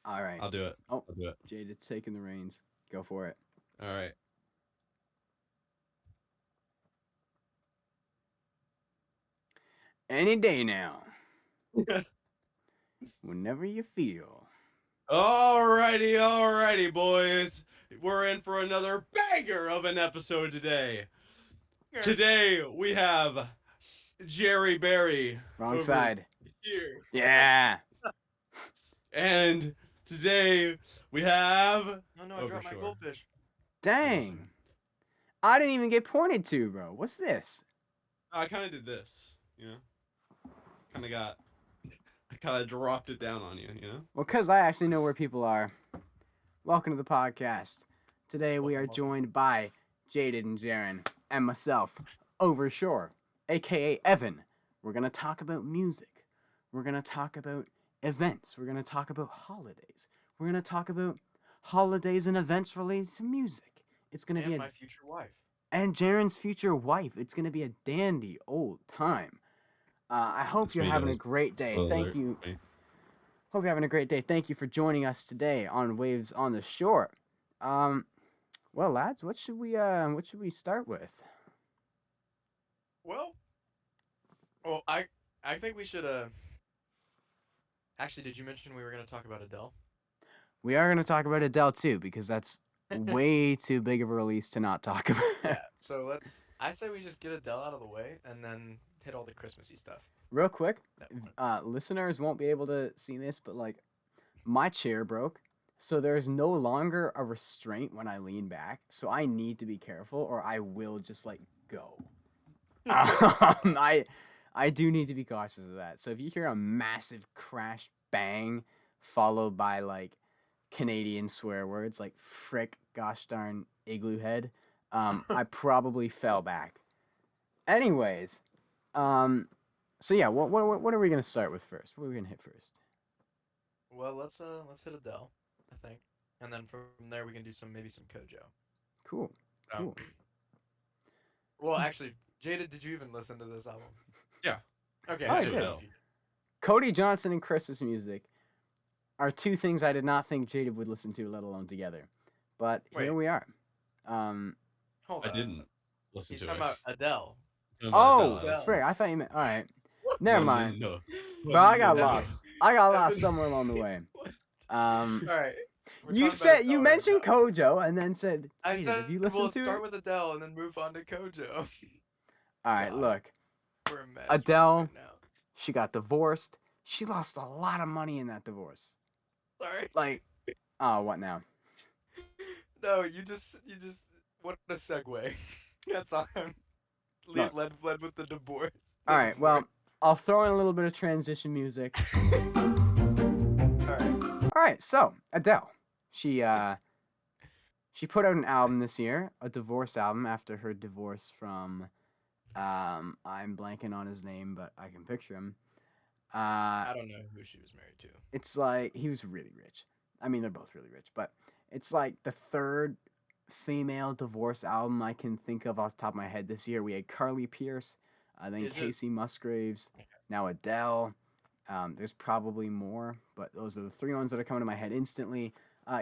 All right. I'll do it. Oh, I'll do it. Jayded's taking the reins. Go for it. All right. Any day now, whenever you feel. Alrighty, boys. We're in for another banger of an episode today. Today we have Jerry Berry Wrong over side. here. Yeah. And today we have Oh no, I dropped my Overshore. goldfish. Dang. I didn't even get pointed to, bro. What's this? I kind of did this, you know? I kind of dropped it down on you, you know? Well, because I actually know where people are. Welcome to the podcast. Today we are Welcome. joined by Jayded and Jaron and myself, Overshore, aka Evan. We're going to talk about music. We're going to talk about events. We're going to talk about holidays. We're going to talk about holidays and events related to music. It's going to be And my future wife. and Jaron's future wife. It's going to be a dandy old time. I hope It's you're me, having a guys. great day. Spoiler Thank alert you. for me. Hope you're having a great day. Thank you for joining us today on Waves on the Shore. Well, lads, what should we start with? Well, I think we should Actually, did you mention we were gonna talk about Adele? We are going to talk about Adele too, because that's way too big of a release to not talk about. Yeah. So I say we just get Adele out of the way and then hit all the Christmassy stuff. Real quick, That listeners won't be able to see this, but like my chair broke, so there's no longer a restraint when I lean back. So I need to be careful, or I will just like go. I do need to be cautious of that. So if you hear a massive crash bang followed by like Canadian swear words like frick, gosh darn, igloo head, I probably fell back. Anyways, so yeah, what are we gonna start with first? What are we gonna hit first? Well, let's hit Adele, I think, and then from there we can do maybe some Kojo. Cool, cool. Well, actually, Jada, did you even listen to this album? Yeah. Okay. I so did. if you- Cody Johnson and Chris's music are two things I did not think Jada would listen to, let alone together. But here Wait. we are. Hold I on. didn't listen He's to talking it. about Adele. Oh, Adele. frick! I thought you meant. All right, never mind. No. Bro, I got no. lost. I got lost somewhere along the way. All right. we're You talking about said you Adele right mentioned now. Kojo and then said, I "Jada, said, have you well, listened let's to start it?" with Adele and then move on to Kojo. All right, God. look. We're a mess Adele. right now. She got divorced. She lost a lot of money in that divorce. Sorry. Like, oh, what now? No, you just what a segue. That's all. Look. Led with the divorce. All right, well, I'll throw in a little bit of transition music. All All right, so Adele, she put out an album this year, a divorce album after her divorce from, I'm blanking on his name, but I can picture him. I don't know who she was married to. It's like he was really rich. I mean, they're both really rich, but it's like the third female divorce album I can think of off the top of my head this year. We had Carly Pierce, then Is it- Casey Musgraves, now Adele. There's probably more, but those are the three ones that are coming to my head instantly.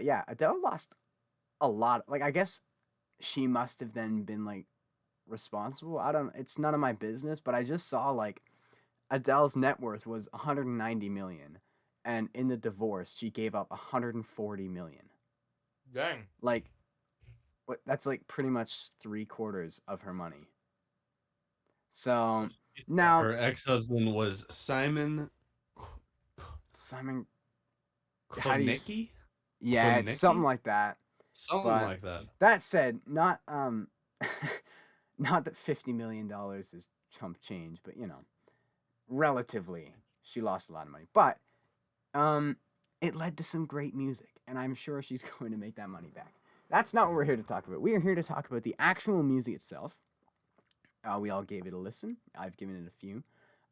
Yeah, Adele lost a lot. Like, I guess she must have then been like responsible. I don't. It's none of my business, but I just saw like Adele's net worth was 190 million, and in the divorce she gave up 140 million. Dang. Like, what? That's like pretty much 3/4 of her money. So now Her ex-husband was Simon Simon, how do you Konecki? yeah, it's something Konecki? like that. Something But- like that. That said, not not that $50 million is chump change, but you know, relatively, she lost a lot of money. But it led to some great music, and I'm sure she's going to make that money back. That's not what we're here to talk about. We are here to talk about the actual music itself. We all gave it a listen. I've given it a few.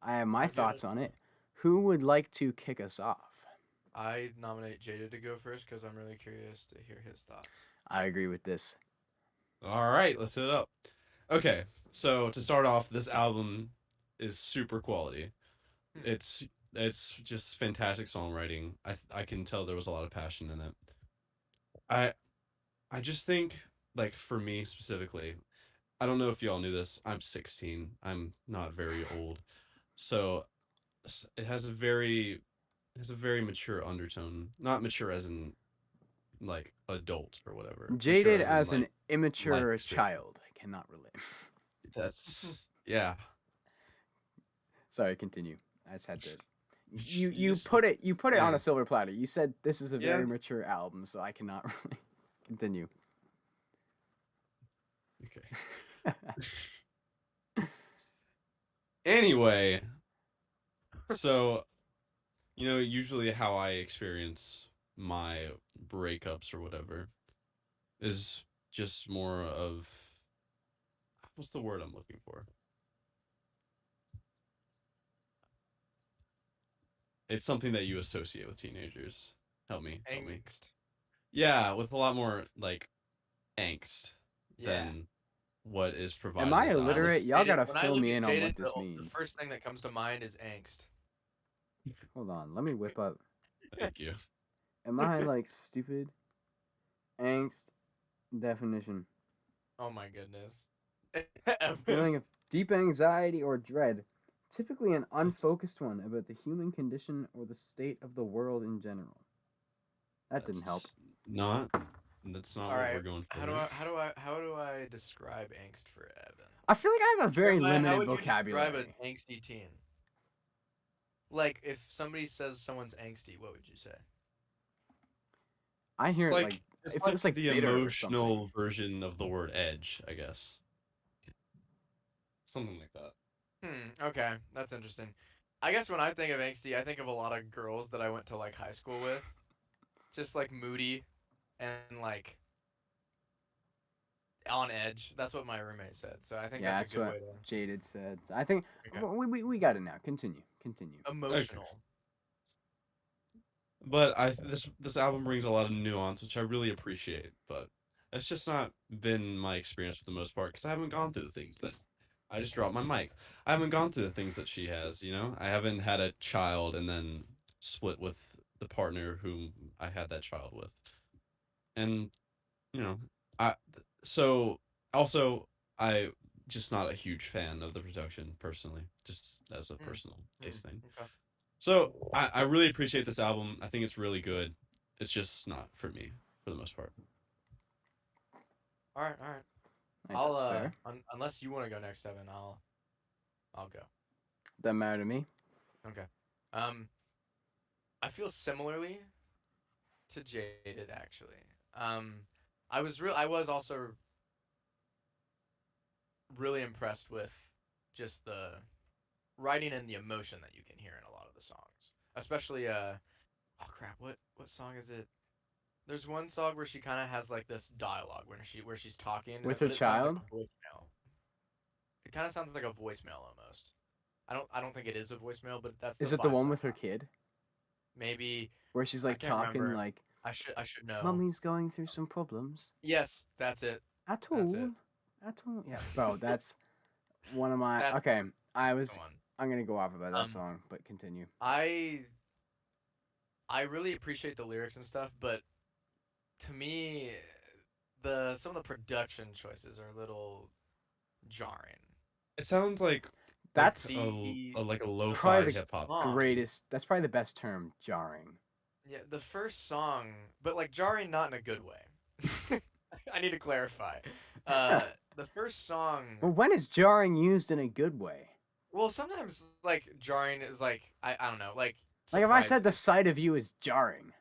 I have my I'll give thoughts it- on it. Who would like to kick us off? I nominate Jada to go first because I'm really curious to hear his thoughts. I agree with this. All right, let's hit it up. Okay, so to start off, this album is super quality. Hmm. It's It's just fantastic songwriting. I can tell there was a lot of passion in it. I I just think, like, for me specifically, I don't know if y'all knew this. I'm 16. I'm not very old. So it has a very mature undertone. Not mature as in like adult or whatever. Mature Jaded as in as like an life immature experience. child. I cannot relate. That's yeah. Sorry, continue. I just had to. You You just put it on yeah. a silver platter. You said this is a Yeah. very mature album, so I cannot really continue. Okay. Anyway, so usually how I experience my breakups or whatever is just more of what's the word I'm looking for? It's something that you associate with teenagers. Help me, help me. Angst. Yeah, with a lot more like angst Yeah. than what is Am provided in I this illiterate? album. Y'all gotta When I fill look me at in on Jaded, what this the means. first thing that comes to mind is angst. Hold on, let me whip up. Thank you. Am I like stupid? Angst definition: Oh my goodness. feeling of deep anxiety or dread, typically an unfocused one about the human condition or the state of the world in general. That didn't help. That's not. That's not All what we're right. going for How do here. I describe angst for Evan? I feel like I have a very Jeremiah, how limited would you describe an vocabulary. angsty teen? Like, if somebody says someone's angsty, what would you say? I hear It's it like like it's it like feels like the bitter or something. emotional version of the word edge, I guess. Something like that. Okay, that's interesting. I guess when I think of angsty, I think of a lot of girls that I went to like high school with, just like moody and like on edge. That's what my roommate said. So I think Yeah, that's a that's good what way to. Jaded said. I think Okay. we got it now. Continue. Continue. Okay. Emotional. But this album brings a lot of nuance, which I really appreciate. But it's just not been my experience for the most part because I haven't gone through the things that I just dropped my mic. I haven't gone through the things that she has. I haven't had a child and then split with the partner whom I had that child with, and you know, I so also I just not a huge fan of the production personally, just as a Mm, personal taste thing. okay. So I really appreciate this album. I think it's really good. It's just not for me for the most part. All right. All right. I think that's fair. Unless you want to go next, Evan, I'll go. Doesn't matter to me. Okay. Um, I feel similarly to Jaded actually. Um, I was also really impressed with just the writing and the emotion that you can hear in a lot of the songs. Especially oh crap, what song is it? There's one song where she kind of has like this dialogue where she's talking, With her but it sounds like child? a voicemail. It kind of sounds like a voicemail almost. I don't think it is a voicemail, but that's the Is it the vibes one I with her got. kid? Maybe Where she's I like can't talking remember. like I should know. Mummy's going through some problems. Yes, that's it. At That's it. all. At all. Yeah, bro, that's one of my That's okay. the one. I'm gonna go off about that Um, song, but continue. I I really appreciate the lyrics and stuff, but to me, the some of the production choices are a little jarring. It sounds like That's The like a probably lo-fi the hip hop. song, greatest. That's probably the best term, jarring. yeah, the first song, but like jarring, not in a good way. I need to clarify. Uh, the first song, Well, when is jarring used in a good way? well, sometimes like jarring is like I don't know, like Like if I said the surprising. sight of you is jarring,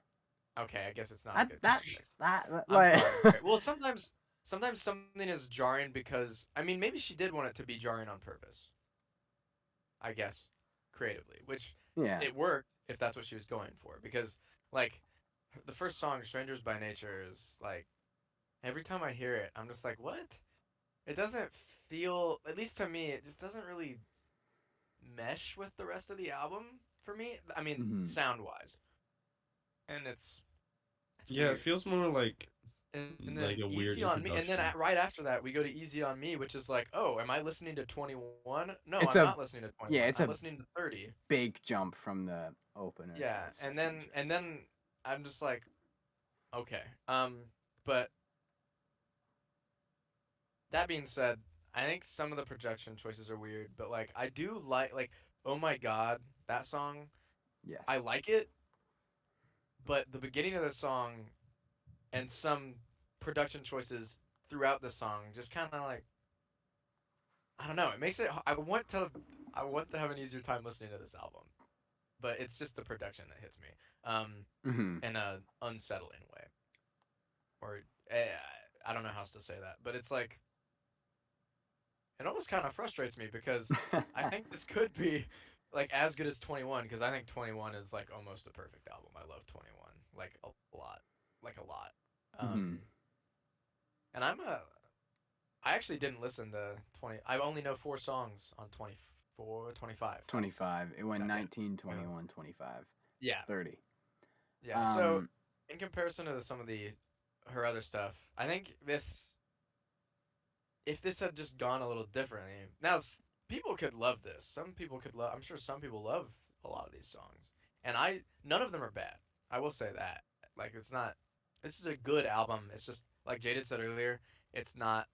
Okay, I guess it's not a that good that context. that I'm like sorry. Okay. Well, sometimes something is jarring because I mean maybe she did want it to be jarring on purpose. I guess creatively, which yeah. it worked if that's what she was going for. Because like the first song, "Strangers by Nature," is like every time I hear it, I'm just like, what? It doesn't feel, at least to me, it just doesn't really mesh with the rest of the album for me. I mean, Hmm. sound wise, and it's Yeah, it weird. feels more like and then Like a weird Easy on Me, and then introduction. right after that we go to Easy on Me, which is like, oh, am I listening to 21? No, It's I'm a not listening to yeah, 21. it's I'm a listening to 30. big jump from the opener to Yeah, the second track. and then I'm just like, okay. But that being said, I think some of the production choices are weird, but like I do like Oh My God, that song, I Yes. like it, but the beginning of the song and some production choices throughout the song just kind of like, I don't know, it makes it I want to have an easier time listening to this album, but it's just the production that hits me Hmm. in a unsettling way, or eh, I don't know how else to say that, but it's like it almost kind of frustrates me because I think this could be like as good as 21, because I think 21 is like almost a perfect album. I love 21 like a lot, like a lot. Hmm. And I actually didn't listen to 20. I only know 4 songs on 24, 25. 25. It went Yeah. 19, Yeah. 21, 25, Yeah. 30. Yeah. So Um, in comparison to some of the her other stuff, I think this if this had just gone a little differently. Now, people could love this. Some people could love. I'm sure some people love a lot of these songs, and none of them are bad. I will say that. Like, it's not. This is a good album. It's just like Jayded said earlier. It's not.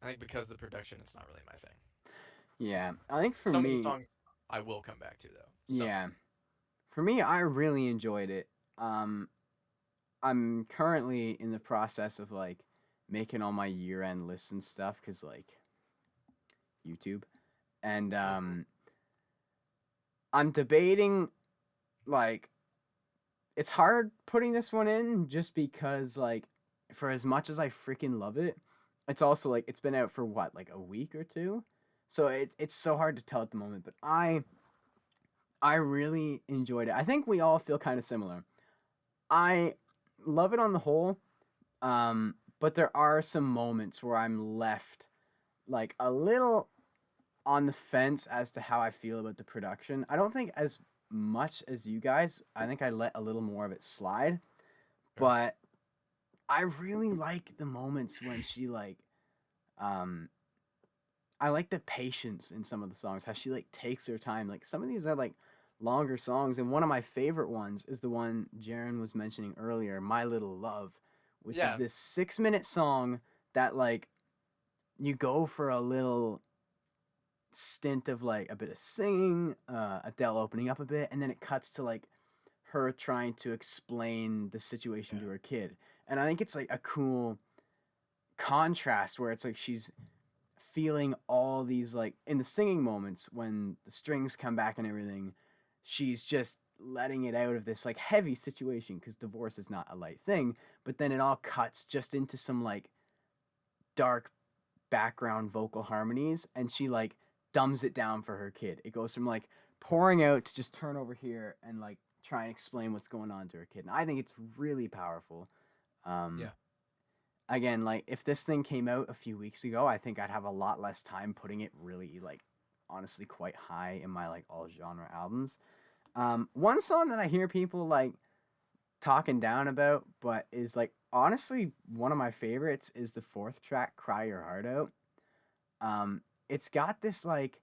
I think because of the production, it's not really my thing. yeah, I think for Some of the me, songs I will come back to though. Some of yeah, them. for me, I really enjoyed it. Um, I'm currently in the process of like making all my year-end lists and stuff because like YouTube, and Mm-hmm. I'm debating like it's hard putting this one in just because like for as much as I freaking love it, it's also like it's been out for what like a week or two, so it's so hard to tell at the moment. But I really enjoyed it. I think we all feel kind of similar. I love it on the whole, but there are some moments where I'm left like a little on the fence as to how I feel about the production. I don't think as much as you guys. I think I let a little more of it slide, Sure. but I really like the moments when she like um I like the patience in some of the songs, how she like takes her time. Like some of these are like longer songs, and one of my favorite ones is the one Jaron was mentioning earlier, My Little Love, which is Yeah. this 6 minute song that like you go for a little stint of like a bit of singing, Adele opening up a bit, and then it cuts to like her trying to explain the situation Yeah. to her kid. And I think it's like a cool contrast where it's like she's feeling all these like in the singing moments when the strings come back and everything, she's just letting it out of this like heavy situation because divorce is not a light thing, but then it all cuts just into some like dark background vocal harmonies and she like dumbs it down for her kid. It goes from like pouring out to just turn over here and like try and explain what's going on to her kid. And I think it's really powerful. Um, Yeah. Again, like if this thing came out a few weeks ago, I think I'd have a lot less time putting it really like honestly quite high in my like all genre albums. One song that I hear people like talking down about, but is like honestly one of my favorites is the fourth track, "Cry Your Heart Out." It's got this like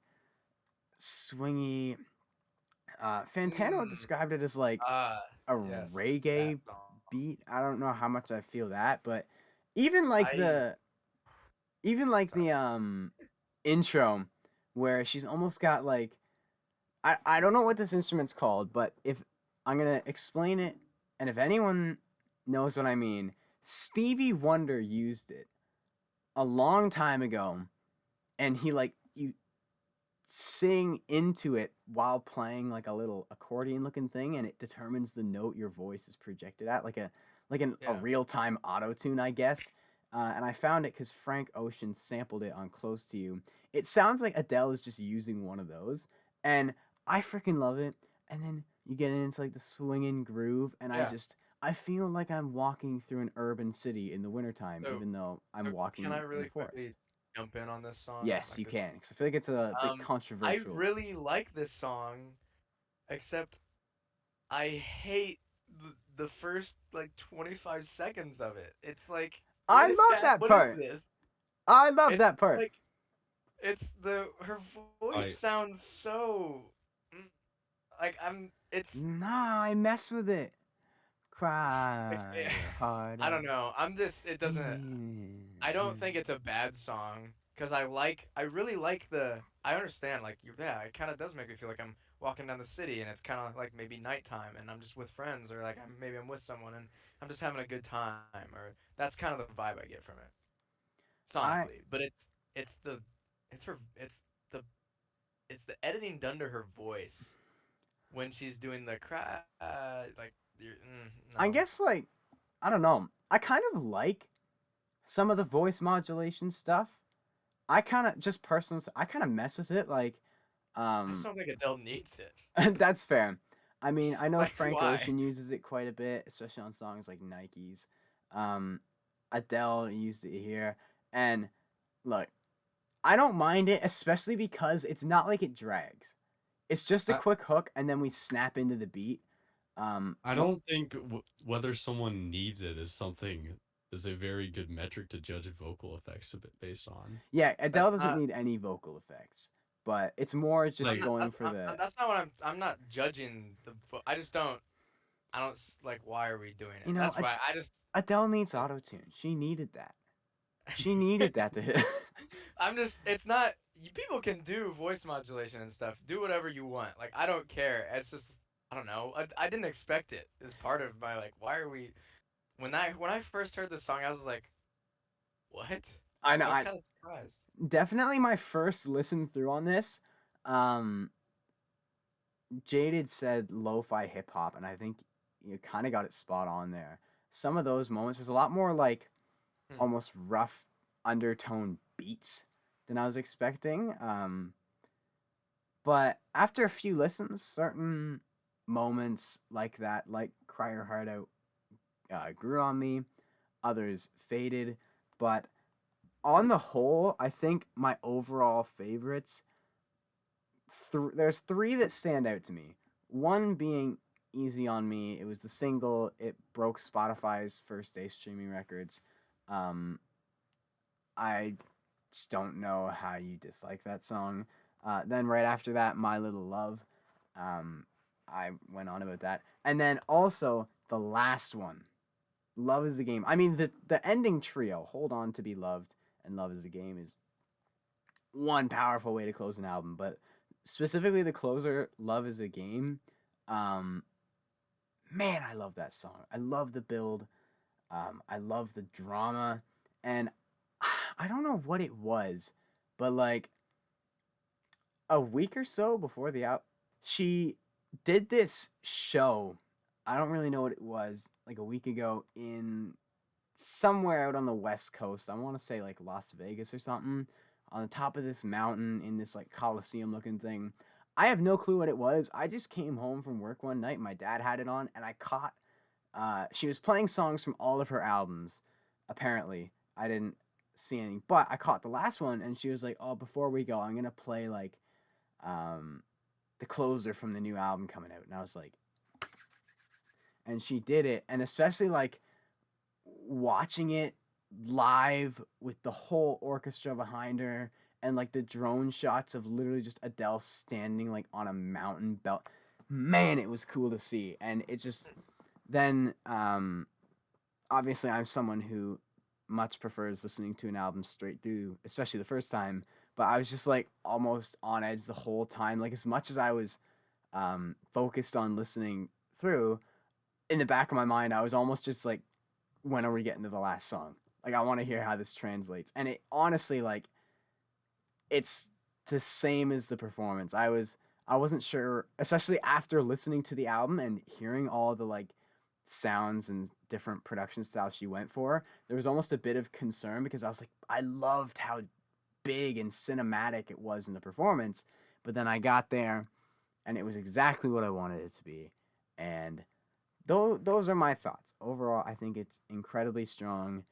swingy. Fantano Mm. described it as like Ah. a Yes. That reggae song. beat. I don't know how much I feel that, but even like I. the even like Sorry. the intro where she's almost got like I don't know what this instrument's called, but if I'm gonna explain it, and if anyone knows what I mean, Stevie Wonder used it a long time ago, and he like you sing into it while playing like a little accordion looking thing, and it determines the note your voice is projected at, a Yeah. real time auto tune, I guess. And I found it because Frank Ocean sampled it on "Close to You." It sounds like Adele is just using one of those, and I freaking love it. And then you get into like the swinging groove, and Yeah. I feel like I'm walking through an urban city in the wintertime, So, even though I'm so can I walking in really a forest. quickly jump in on this song? Yes, Like you this. can, because I feel like it's a bit I controversial. really like this song, except I hate the first like 25 seconds of it. It's like, I love that what is part. this? I love It's that part. like her voice I sounds so mm, like it's Nah, I mess with it. like, Cry I harder. don't know. It doesn't I don't think it's a bad song because I really like I understand like yeah, it kind of does make me feel like I'm walking down the city and it's kind of like maybe nighttime and I'm just with friends or like maybe I'm with someone and I'm just having a good time or that's kind of the vibe I get from it I sonically. But it's her the it's the editing done to her voice when she's doing the cry like I no. guess like I don't know. I kind of like some of the voice modulation stuff. I kind of just personally, I kind of mess with it. Like, I just don't think Adele needs it. that's fair. I mean, I know Like Frank why? Ocean uses it quite a bit, especially on songs like Nikes. Um, Adele used it here, and look, I don't mind it, especially because it's not like it drags. It's just a I, quick hook, and then we snap into the beat. I Mo- don't think whether someone needs it is a very good metric to judge vocal effects a bit based on. yeah, Adele That's doesn't not need any vocal effects, but it's more just Like going for the that's not what I'm not judging I just don't I don't like why are we doing you it? know That's why I just Adele needs auto tune. She needed that. She needed that to hit. I'm just it's not people can do voice modulation and stuff. Do whatever you want. Like I don't care. It's just I don't know. I didn't expect it as part of my like why are we when I first heard this song I was like what? I know. I was I kind of surprised. definitely my first listen through on this. Um, Jayded said lo-fi hip hop, and I think you kind of got it spot on there. Some of those moments, there's a lot more like Hmm. almost rough undertone beats than I was expecting. But after a few listens, certain moments like that, like "Cry Your Heart Out," grew on me. Others faded, but on the whole, I think my overall favorites. There's three that stand out to me. One being "Easy on Me." It was the single. It broke Spotify's first day streaming records. Um, I just don't know how you dislike that song. Then right after that, "My Little Love." Um, I went on about that, and then also the last one, "Love Is a Game." I mean, the ending trio, "Hold On to Be Loved" and "Love Is a Game," is one powerful way to close an album. But specifically, the closer, "Love Is a Game." Um, man, I love that song. I love the build. I love the drama, and I don't know what it was, but like a week or so before the out, she did this show. I don't really know what it was. Like a week ago in somewhere out on the west coast. I want to say like Las Vegas or something. On the top of this mountain in this like coliseum looking thing. I have no clue what it was. I just came home from work one night. My dad had it on, and I caught. She was playing songs from all of her albums. Apparently, I didn't see anything, but I caught the last one, and she was like, "Oh, before we go, I'm gonna play like um, the closer from the new album coming out," and I was like, and she did it, and especially like watching it live with the whole orchestra behind her and like the drone shots of literally just Adele standing like on a mountain belt. Man, it was cool to see. And it just then obviously I'm someone who much prefers listening to an album straight through, especially the first time. But I was just like almost on edge the whole time. Like as much as I was focused on listening through, in the back of my mind, I was almost just like, when are we getting to the last song? Like I want to hear how this translates. And it honestly like it's the same as the performance. I wasn't sure, especially after listening to the album and hearing all the like sounds and different production styles she went for. There was almost a bit of concern because I was like, I loved how big and cinematic it was in the performance, but then I got there and it was exactly what I wanted it to be. And those are my thoughts. Overall, I think it's incredibly strong,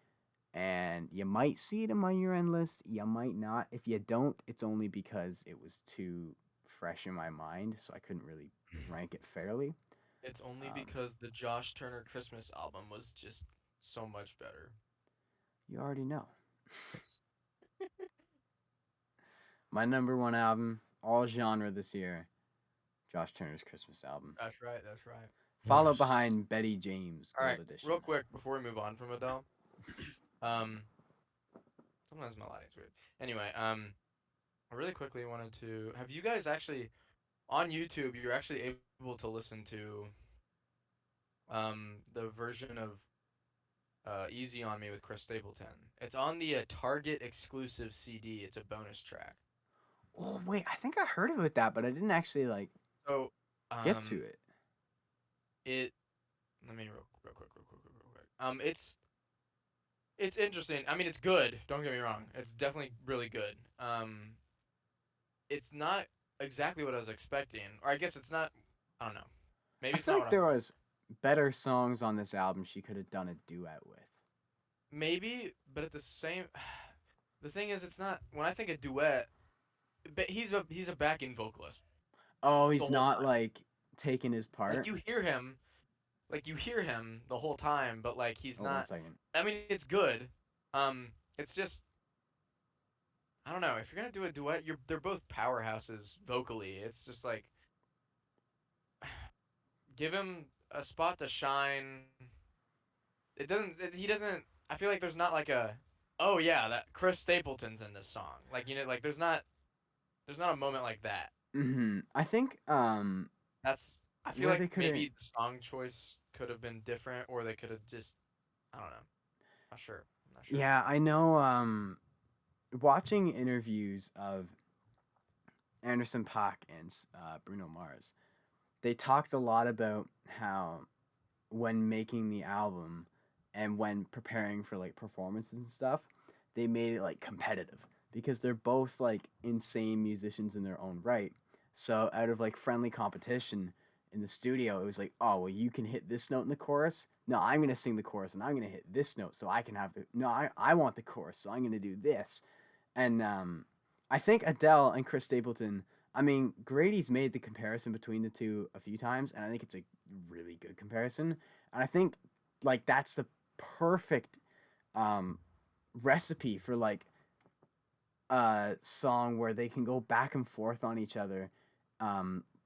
and you might see it in my year-end list. You might not. If you don't, it's only because it was too fresh in my mind, so I couldn't really rank it fairly. It's only Um, because the Josh Turner Christmas album was just so much better. you already know. My number one album, all genre this year, Josh Turner's Christmas album. That's right. That's right. Followed Nice. behind Betty James All Gold right, Edition. real quick before we move on from Adele, um, sometimes my lighting's weird. Anyway, I really quickly wanted to. Have you guys actually on YouTube? You're actually able to listen to the version of "Easy on Me" with Chris Stapleton. It's on the Target exclusive CD. It's a bonus track. Oh wait, I think I heard about that, but I didn't actually like So, get to it. it. Let me real quick. It's interesting. I mean, it's good. Don't get me wrong. It's definitely really good. It's not exactly what I was expecting, or I guess it's not. I don't know. I Maybe it's feel not like what I there want. was better songs on this album she could have done a duet with. Maybe, but at the same, the thing is, it's not. When I think of duet, but he's a backing vocalist Oh, the he's whole not time. like taking his Like part. you hear him the whole time, but like he's Oh, one not. second. I mean, it's good. It's just I don't know. If you're gonna do a duet, they're both powerhouses vocally. It's just like give him a spot to shine. It doesn't. He doesn't. I feel like there's not like a. Oh yeah, that Chris Stapleton's in this song. Like like there's not. There's not a moment like that. I think That's. I feel where like they could have. maybe the song choice could have been different, or they could have just. I don't know. Not sure. I'm not sure. Yeah, I know. Watching interviews of Anderson .Paak and Bruno Mars, they talked a lot about how when making the album and when preparing for like performances and stuff, they made it like competitive because they're both like insane musicians in their own right. So out of like friendly competition in the studio, it was like, oh well, you can hit this note in the chorus. No, I'm gonna sing the chorus and I'm gonna hit this note so I can have the no. I want the chorus, so I'm gonna do this. And I think Adele and Chris Stapleton. I mean, Grady's made the comparison between the two a few times, and I think it's a really good comparison. And I think like that's the perfect um, recipe for like a song where they can go back and forth on each other,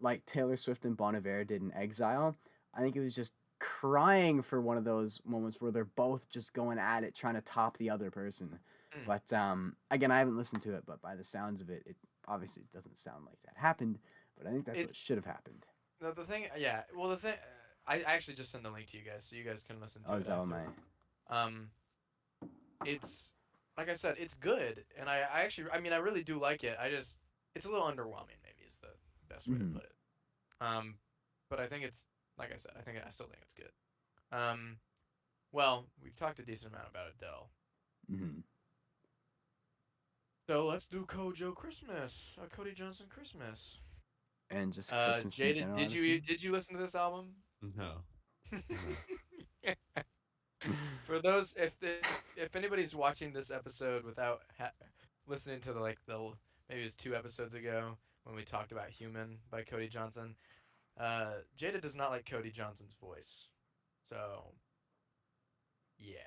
like Taylor Swift and Bon Iver did in Exile. I think it was just crying for one of those moments where they're both just going at it, trying to top the other person. Hmm. But again, I haven't listened to it, but by the sounds of it, it obviously doesn't sound like that happened. But I think that's what It's should have happened. the thing. Yeah. Well, the thing. I actually just sent the link to you guys, so you guys can listen Oh, to is it that what after. my? Um, it's like I said, it's good, and I actually, I mean, I really do like it. I just, it's a little underwhelming. Maybe is the best way to Mm-hmm. put it. Um, but I think it's like I said, I still think it's good. Well, we've talked a decent amount about Adele, Mm-hmm. so let's do Kojo Christmas, Cody Johnson Christmas. And just Christmas in Jaded, general, I assume. did you listen to this album? No. For those, if anybody's watching this episode without listening to maybe it was 2 episodes ago when we talked about "Human" by Cody Johnson, Jada does not like Cody Johnson's voice, so yeah,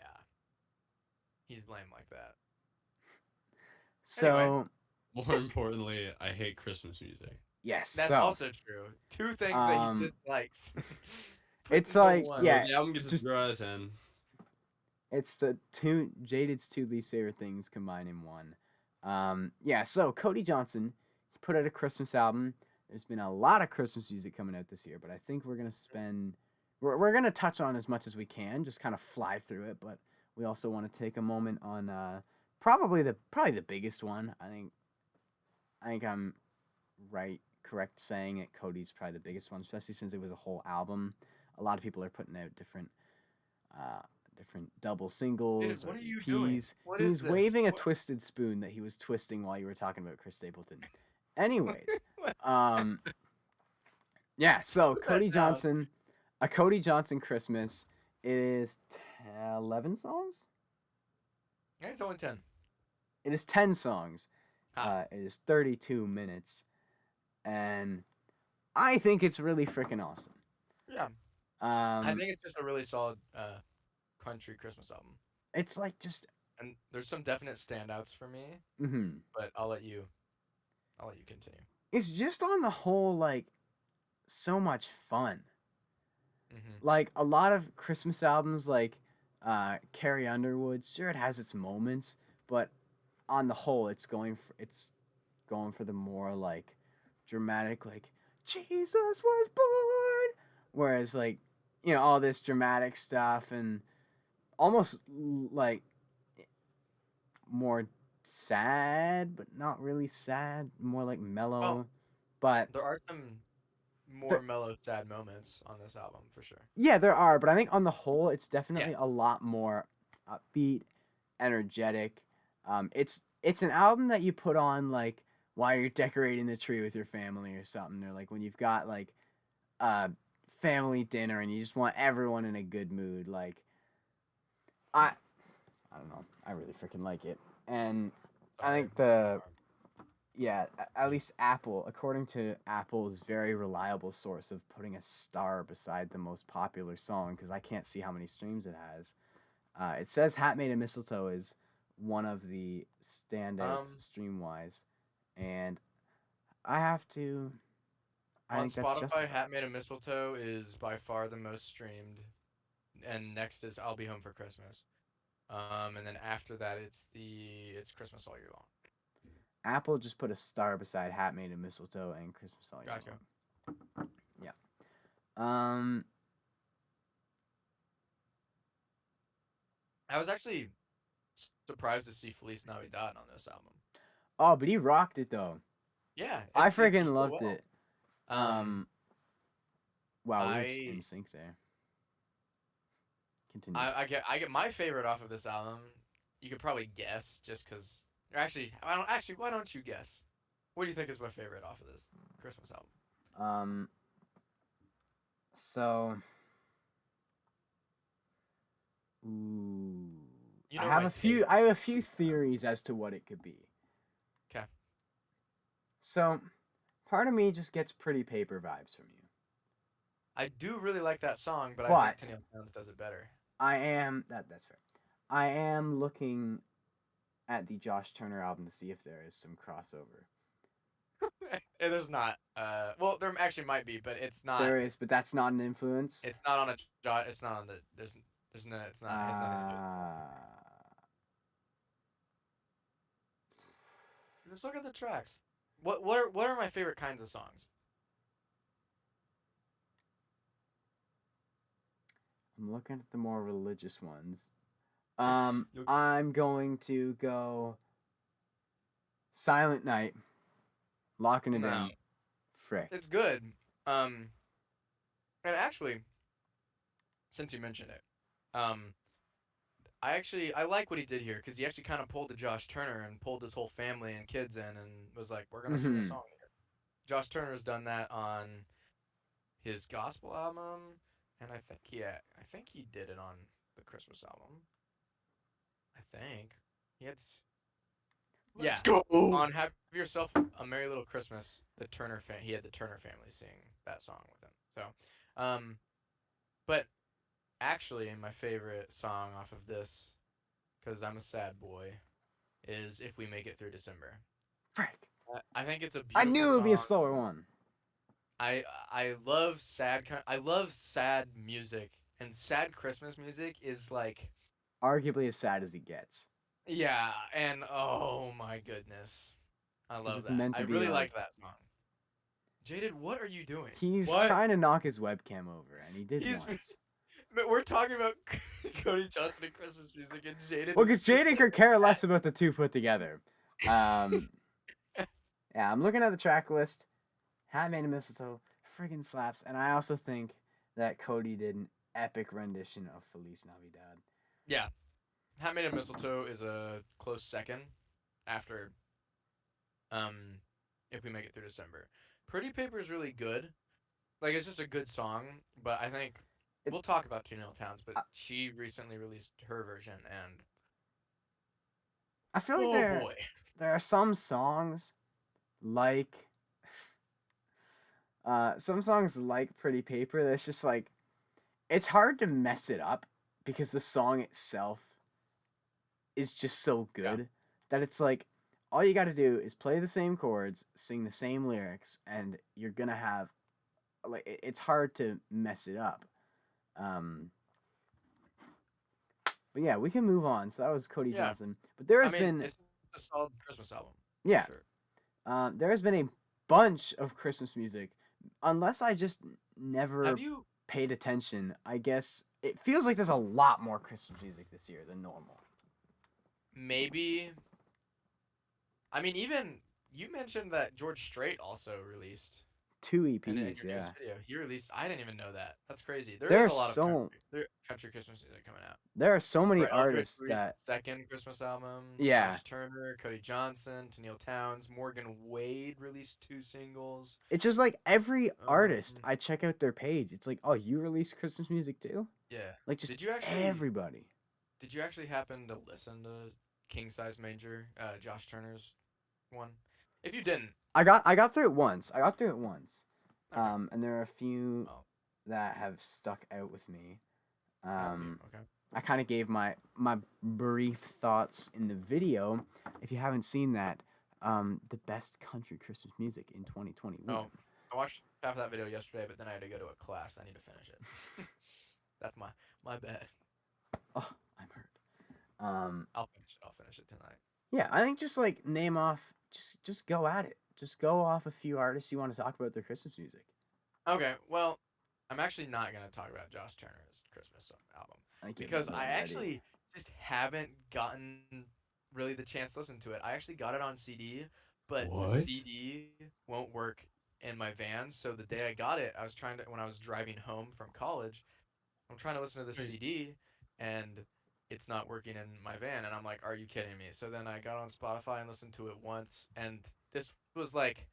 he's lame like that. So Anyway. More importantly, I hate Christmas music. yes, That's so also true. Two things that he dislikes. Put it's into like one. yeah, The album gets just a 0 out of 10. it's the two Jaded's two least favorite things combined in one. Yeah, so Cody Johnson, he put out a Christmas album. There's been a lot of Christmas music coming out this year, but I think we're gonna we're gonna touch on as much as we can, just kind of fly through it. But we also want to take a moment on probably the biggest one. I think I'm correct saying it. Cody's probably the biggest one, especially since it was a whole album. A lot of people are putting out uh, different double singles What or are you doing? EPs. What He is was this? waving a What? twisted spoon that he was twisting while you were talking about Chris Stapleton. Anyways, yeah. So Cody Johnson, a Cody Johnson Christmas is 11 songs. Yeah, it's only 10. It is 10 songs. Ha. It is 32 minutes, and I think it's really freaking awesome. Yeah, I Um, think it's just a really solid country Christmas album, it's like just and there's some definite standouts for me. mhm. But I'll let you continue. It's just on the whole like so much fun. Hmm. Like a lot of Christmas albums, like Carrie Underwood, sure it has its moments, but on the whole, it's going for the more like dramatic, like Jesus was born. Whereas like all this dramatic stuff and almost like more sad, but not really sad, more like Well, mellow. But there are some more the, mellow, sad moments on this album for sure. yeah, there are, but I think on the whole, it's Yeah. definitely a lot more upbeat, energetic. It's an album that you put on like while you're decorating the tree with your family or something, or like when you've got like a family dinner and you just want everyone in a good mood. Like I I don't know, I really freaking like it, and I Sorry. think the yeah, at least Apple, according to Apple's very reliable source of putting a star beside the most popular song, because I can't see how many streams it has. It says "Hat Made of Mistletoe" is one of the standouts Um, stream wise, and I have to. I on think that's Spotify, justified. "Hat Made of Mistletoe" is by far the most streamed, and next is "I'll Be Home for Christmas." And then after that, it's Christmas All Year Long. Apple just put a star beside "Hat Made of Mistletoe" and "Christmas All Year Gotcha. Long." Yeah. Um. I was actually surprised to see Feliz Navidad on this album. Oh, but he rocked it though. Yeah, I it freaking did loved well. it. Um, Wow, we were just in I sync there. Continue. I get my favorite off of this album. You could probably guess just because. Or actually, I don't. Actually, why don't you guess? What do you think is my favorite off of this Christmas album? Um. So. Ooh. You know my take. I have a few theories as to what it could be. Okay. So, part of me just gets Pretty Paper vibes from you. I do really like that song, but I think But Tennille Towns does it better. that's fair. I am looking at the Josh Turner album to see if there is some crossover. And there's not. Well, there actually might be, but it's not. There is, but that's not an influence. It's not on a. It's not on the. There's no. It's not. It has nothing to do with. Just look at the tracks. What are my favorite kinds of songs? I'm looking at the more religious ones. You'll- I'm going to go Silent Night, locking it No, in. Frick. it's good. Um, and actually, since you mentioned it, um, I like what he did here because he actually kind of pulled the Josh Turner and pulled his whole family and kids in and was like, we're gonna sing a Mm-hmm. song here. Josh Turner's done that on his gospel album, and I think he did it on the Christmas album. I think he had. Let's Yeah, go. on "Have Yourself a Merry Little Christmas," he had the Turner family sing that song with him. So, but actually, my favorite song off of this, because I'm a sad boy, is "If We Make It Through December." Frick. I think it's a I beautiful knew it would be a song. slower one. I love I love sad music, and sad Christmas music is like, Arguably as sad as he gets. yeah, and oh my goodness, I 'Cause love it's that. meant I to be really like like that song. Jayded, what are you doing? he's What? trying to knock his webcam over, and he did He's once. But we're talking about Cody Johnson and Christmas music, and Jaden. Well, is because just Jaden could care less about the two put together. Um, yeah, I'm looking at the track list. Hat Made of Mistletoe friggin' slaps, and I also think that Cody did an epic rendition of Feliz Navidad. Yeah, "Hat Made of Mistletoe" is a close second after "If We Make It Through December." "Pretty Paper" is really good. Like, it's just a good song, but I think It, we'll talk about Tennille Towns. But I, she recently released her version, and I feel like oh boy, there are some songs like Some songs like Pretty Paper, that's just like it's hard to mess it up because the song itself is just so Yeah. good that it's like all you got to do is play the same chords, sing the same lyrics, and you're gonna have like it's hard to mess it up. Um, but yeah, we can move on. So that was Cody Yeah. Johnson. But there I has mean, been it's a solid Christmas album. yeah, For sure. there has been a bunch of Christmas music. Unless I just never Have you? paid attention, I guess it feels like there's a lot more Christmas music this year than normal. Maybe. I mean, even you mentioned that George Strait also released 2 in your EPs, newest yeah. video. He released. I didn't even know that. That's crazy. There There are is a lot of so country Christmas music coming out. there are so many Brett Eldredge artists released that his second Christmas album. Yeah. Josh Turner, Cody Johnson, Tennille Townes, Morgan Wade released 2 singles. it's just like every artist Um, I check out their page, it's like, oh, you release Christmas music too? Yeah. Like just Did you actually? everybody. Did you actually happen to listen to King Size Major, Josh Turner's one? If you didn't, I got through it once. Okay. And there are a few Oh. that have stuck out with me. okay. I kind of gave my brief thoughts in the video. If you haven't seen that, the best country Christmas music in 2021. Oh, I watched half of that video yesterday, but then I had to go to a class. I need to finish it. That's my bad. Oh, I'm hurt. I'll finish it tonight. Yeah, I think just like name off, just go at it. Just go off a few artists you want to talk about their Christmas music. Okay, well, I'm actually not gonna talk about Josh Turner's Christmas album I think you have because that I already. actually just haven't gotten really the chance to listen to it. I actually got it on CD, but the What? CD won't work in my van. So the day I got it, when I was driving home from college, I'm trying to listen to the Wait. CD, and it's not working in my van. And I'm like, are you kidding me? So then I got on Spotify and listened to it once, and this was like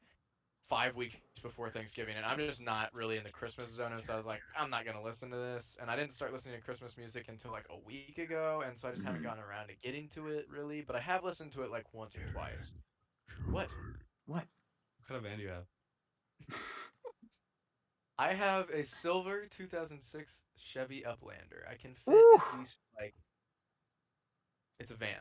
5 weeks before Thanksgiving, and I'm just not really in the Christmas zone, and so I was like, I'm not gonna listen to this, and I didn't start listening to Christmas music until like a week ago, and so I just haven't Mhm. gotten around to getting to it really, but I have listened to it like once or twice. What? What? What kind of van do you have? I have a silver 2006 Chevy Uplander. I can fit Ooh. at least like it's a van.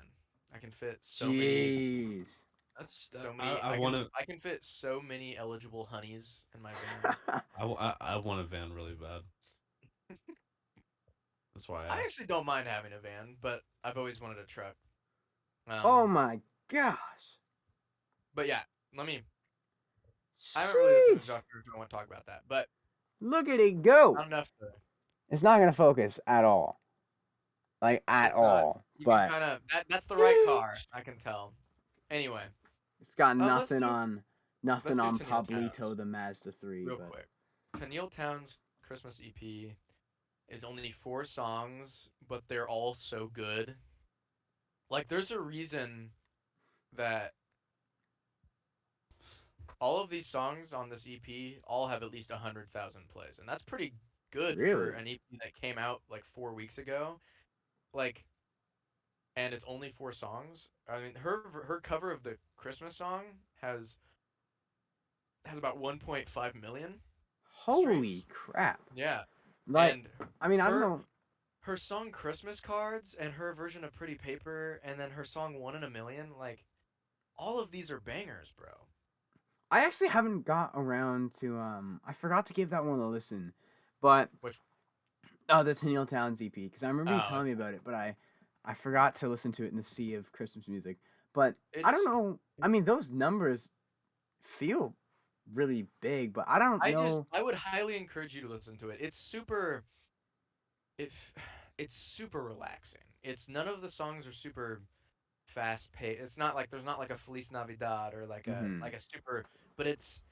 I can fit so many. Jeez. That's So many. I want to. I can fit so many eligible honeys in my van. I want a van really bad. That's why I I asked. actually don't mind having a van, but I've always wanted a truck. Oh my gosh. But yeah, I haven't really listened to Sheesh. Josh Turner, so I want to talk about that. But Look at it go. not enough to. It's not gonna focus at all. Like at It's not. all. You But can kind of that's the right car. I can tell. Anyway, it's got let's nothing do- on let's do on Tennille Pablito Townes. the Mazda 3. Real but quick, Tennille Townes' Christmas EP is only 4 songs, but they're all so good. Like, there's a reason that all of these songs on this EP all have at least 100,000 plays, and that's pretty good for Really? an EP that came out like 4 weeks ago. Like, and it's only 4 songs. I mean, her cover of the Christmas song has about 1.5 million. holy Streams? crap. Yeah, Like and I mean, I don't her- know. her song Christmas Cards and her version of Pretty Paper and then her song 1 in a Million, like all of these are bangers, bro. I actually haven't got around to I forgot to give that one a listen. But Which- the Tennille Townes EP because I remember you Oh, telling me about it, but I forgot to listen to it in the sea of Christmas music. But I don't It's- know. I mean, those numbers feel really big, but I don't know. I would highly encourage you to listen to it. It's super it's super relaxing. It's none of the songs are super fast paced. It's not like there's not like a Feliz Navidad or like Mhm. a super, but it's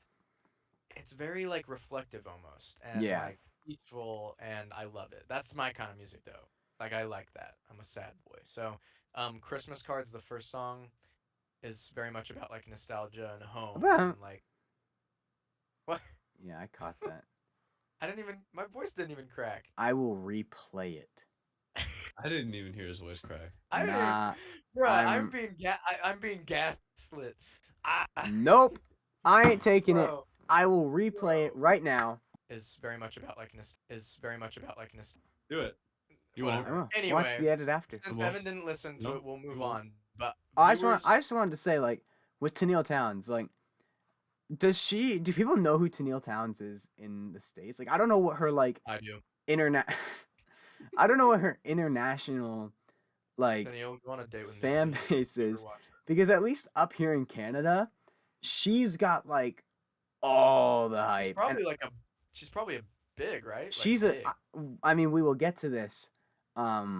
very like reflective almost and Yeah. like peaceful, and I love it. That's my kind of music though. Like I like that. I'm a sad boy. So, Christmas Cards, the first song, is very much about like nostalgia and home About- and like what? Yeah, I caught that. My voice didn't even crack. I will replay it. I didn't even hear his voice crack. I didn't. Nah, Bruh, I'm- I'm being gaslit. Ah, nope. I ain't taking it. bro. I will replay it right now. is very much about like Do it. You whatever. won't. I will. Watch Anyway, the edit after. since Well, Evan didn't listen to no, it, we'll you move won't. on. But I viewers, just wanted to say, like, with Tennille Towns, like, do people know who Tennille Towns is in the States? Like, I don't know what her, like, I do. I don't know what her international, like, Danielle, go on a date with me, fan please. base Never is. watched it. Because at least up here in Canada, she's got, like, all the hype. She's probably like she's probably a big, right? Like, She's big. I mean, we will get to this at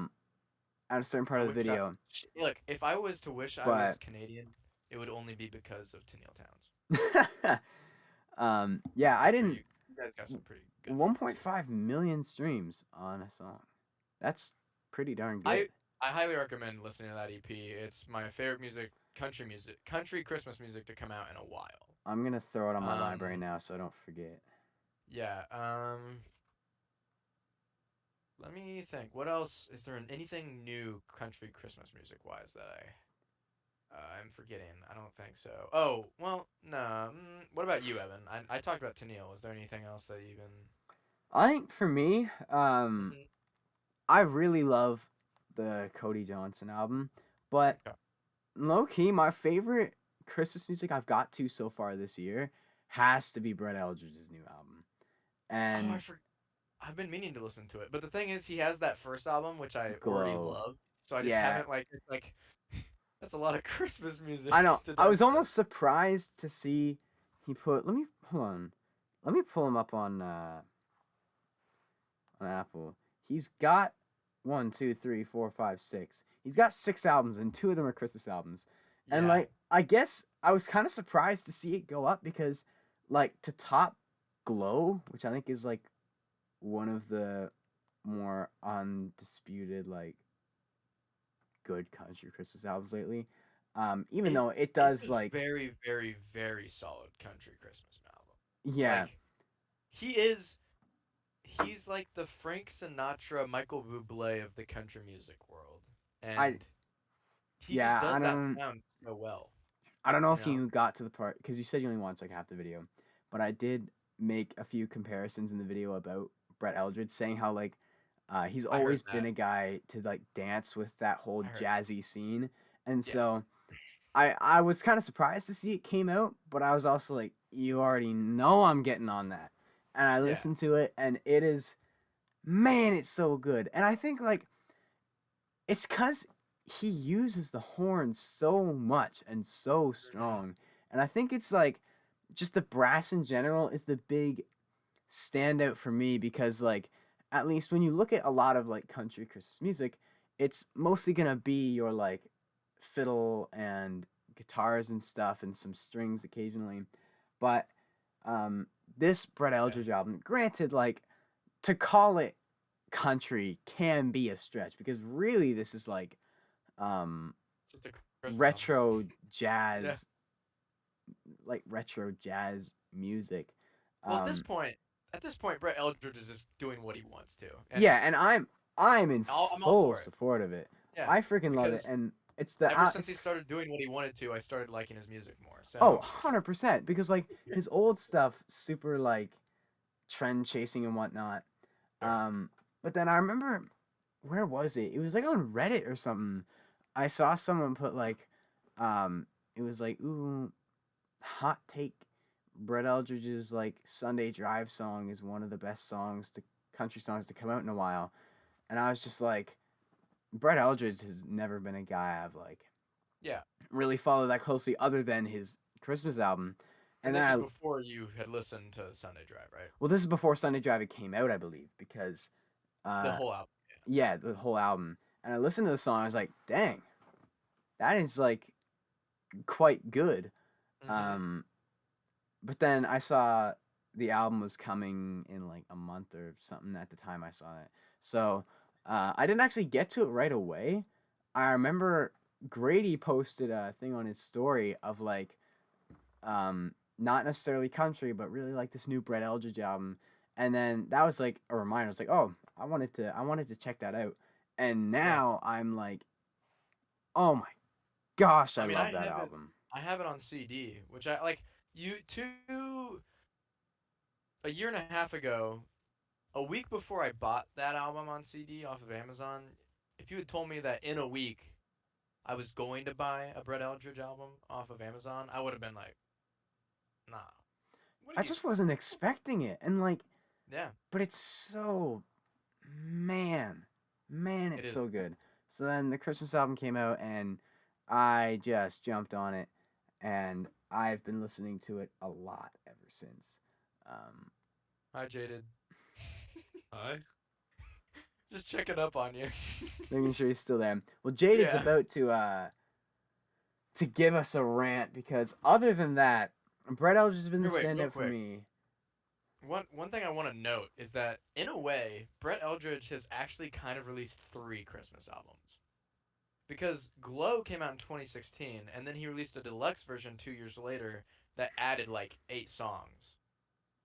a certain part of the video. Look, if I was to wish I was Canadian, it would only be because of Tennille Towns. Yeah, I didn't. You guys got some pretty good 1.5 million streams on a song. That's pretty darn good. I highly recommend listening to that EP. It's my favorite country Christmas music to come out in a while. I'm gonna throw it on my library now so I don't forget. Yeah. Let me think. What else is there? Anything new country Christmas music wise that I'm forgetting? I don't think so. Oh well, no. What about you, Evan? I talked about Tennille. Is there anything else that you even? I think for me, I really love the Cody Johnson album, but low key, my favorite Christmas music I've got to so far this year has to be Brett Eldredge's new album. And I've been meaning to listen to it, but the thing is, he has that first album which I already love, so I just haven't like. That's a lot of Christmas music. I know. I was almost surprised to see he put. Hold on. Let me pull him up on Apple. He's got 1, 2, 3, 4, 5, 6. He's got 6 albums, and 2 of them are Christmas albums. Yeah. And like, I guess I was kind of surprised to see it go up because, like, to top Glow, which I think is like one of the more undisputed like good country Christmas albums lately. Even though it does like very, very, very solid country Christmas album. Yeah. Like, he's like the Frank Sinatra, Michael Bublé of the country music world. And he just does that sound so well. I don't know if you got to the part, because you said you only watched like half the video, but I did make a few comparisons in the video about Brett Eldredge, saying how like he's always been a guy to like dance with that whole jazzy scene. And so I was kind of surprised to see it came out, but I was also like, you already know I'm getting on that. And I listened to it, and it is, man, it's so good. And I think like it's because he uses the horn so much and so strong. And I think it's like just the brass in general is the big standout for me, because like at least when you look at a lot of like country Christmas music, it's mostly gonna be your like fiddle and guitars and stuff and some strings occasionally. But this Brett Eldredge album, granted, like to call it country can be a stretch, because really this is like retro jazz, like retro jazz music. Well, at this point, Brett Eldredge is just doing what he wants to. And I'm in full support of it. Yeah, I freaking love it, and it's the ever since he started doing what he wanted to, I started liking his music more. So. Oh, 100%, because like his old stuff, super like trend chasing and whatnot. But then I remember, where was it? It was like on Reddit or something. I saw someone put like, it was like, ooh, hot take. Brett Eldredge's like Sunday Drive song is one of the best country songs to come out in a while. And I was just like, Brett Eldredge has never been a guy I've like really followed that closely other than his Christmas album. And this is before you had listened to Sunday Drive, right? Well, this is before Sunday Drive came out, I believe, because the whole album. Yeah, the whole album. And I listened to the song, I was like, dang, that is like quite good. Mm-hmm. But then I saw the album was coming in like a month or something at the time I saw it. So I didn't actually get to it right away. I remember Grady posted a thing on his story of like, not necessarily country, but really like this new Brett Eldredge album. And then that was like a reminder. I was like, oh, I wanted to check that out. And now I'm like, oh my gosh, I love that album. I have it on CD, which I like. a year and a half ago, a week before I bought that album on CD off of Amazon, if you had told me that in a week I was going to buy a Brett Eldredge album off of Amazon, I would have been like, nah. What I are you? just wasn't expecting it, and like, Yeah, but it's so, man, man, it it's is. so good. So then the Christmas album came out, and I just jumped on it, and I've been listening to it a lot ever since. Um, Hi, Jayded. Hi. Just checking up on you. Making sure he's still there. Well, Jaded's Yeah. about to give us a rant because other than that, Brett Eldredge has been the Here, wait, real standout for quick. me. One thing I want to note is that in a way, Brett Eldredge has actually kind of released 3 Christmas albums. Because Glow came out in 2016, and then he released a deluxe version 2 years later that added like 8 songs.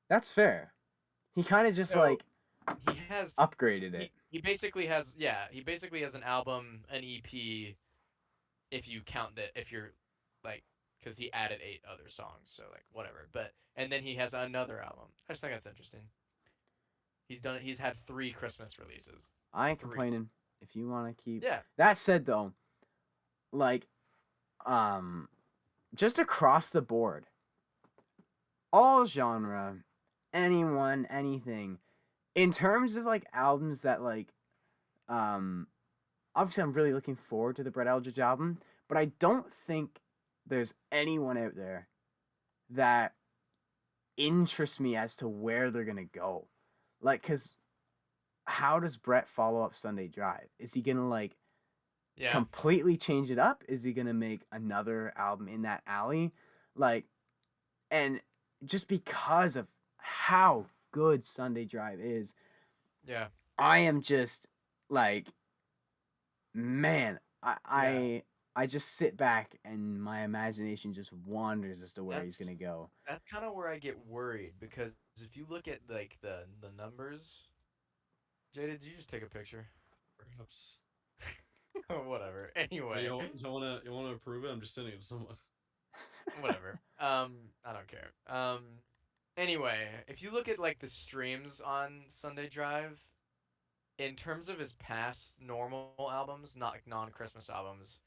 That's fair. He kind of just So like he has upgraded it. he basically has he basically has an album, an EP, if you count that, if you're like, because he added 8 other songs, so like whatever. But and then he has another album. I just think that's interesting. He's had 3 Christmas releases. I ain't 3. complaining. If you want to keep Yeah. that said though, like, just across the board, all genre, anyone, anything, in terms of like albums that like, obviously I'm really looking forward to the Brett Eldredge album, but I don't think there's anyone out there that interests me as to where they're gonna go. Like, cause how does Brett follow up Sunday Drive? Is he gonna like Yeah. completely change it up? Is he gonna make another album in that alley? Like, and just because of how good Sunday Drive is, Yeah. I am just like, man, Yeah. I just sit back and my imagination just wanders as to where he's That's gonna go. that's kind of where I get worried, because if you look at like the numbers, Jada, did you just take a picture? Perhaps. Whatever. Hey, Anyway, you wanna approve it? I'm just sending it to someone. whatever. I don't care. Anyway, if you look at like the streams on Sunday Drive, in terms of his past normal albums, not like non-Christmas albums,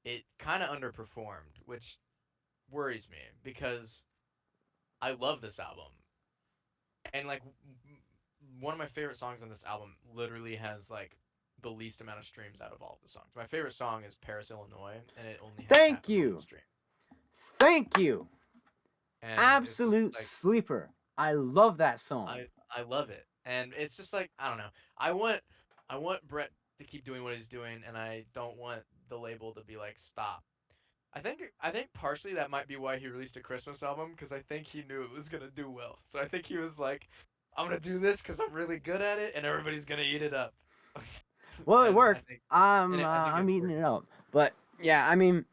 it kind of underperformed, which worries me because I love this album. And like one of my favorite songs on this album literally has like the least amount of streams out of all of the songs. My favorite song is Paris, Illinois, and it only has Thank half a million you. streams. Thank you. And it's just Absolute like sleeper. I love that song. I love it. And it's just like, I don't know. I want Brett to keep doing what he's doing, and I don't want the label to be like, stop. I think partially that might be why he released a Christmas album, because I think he knew it was gonna do well. So I think he was like, I'm gonna do this because I'm really good at it, and everybody's gonna eat it up. Well, it And worked. I think I'm it's eating working. it up. But yeah, I mean,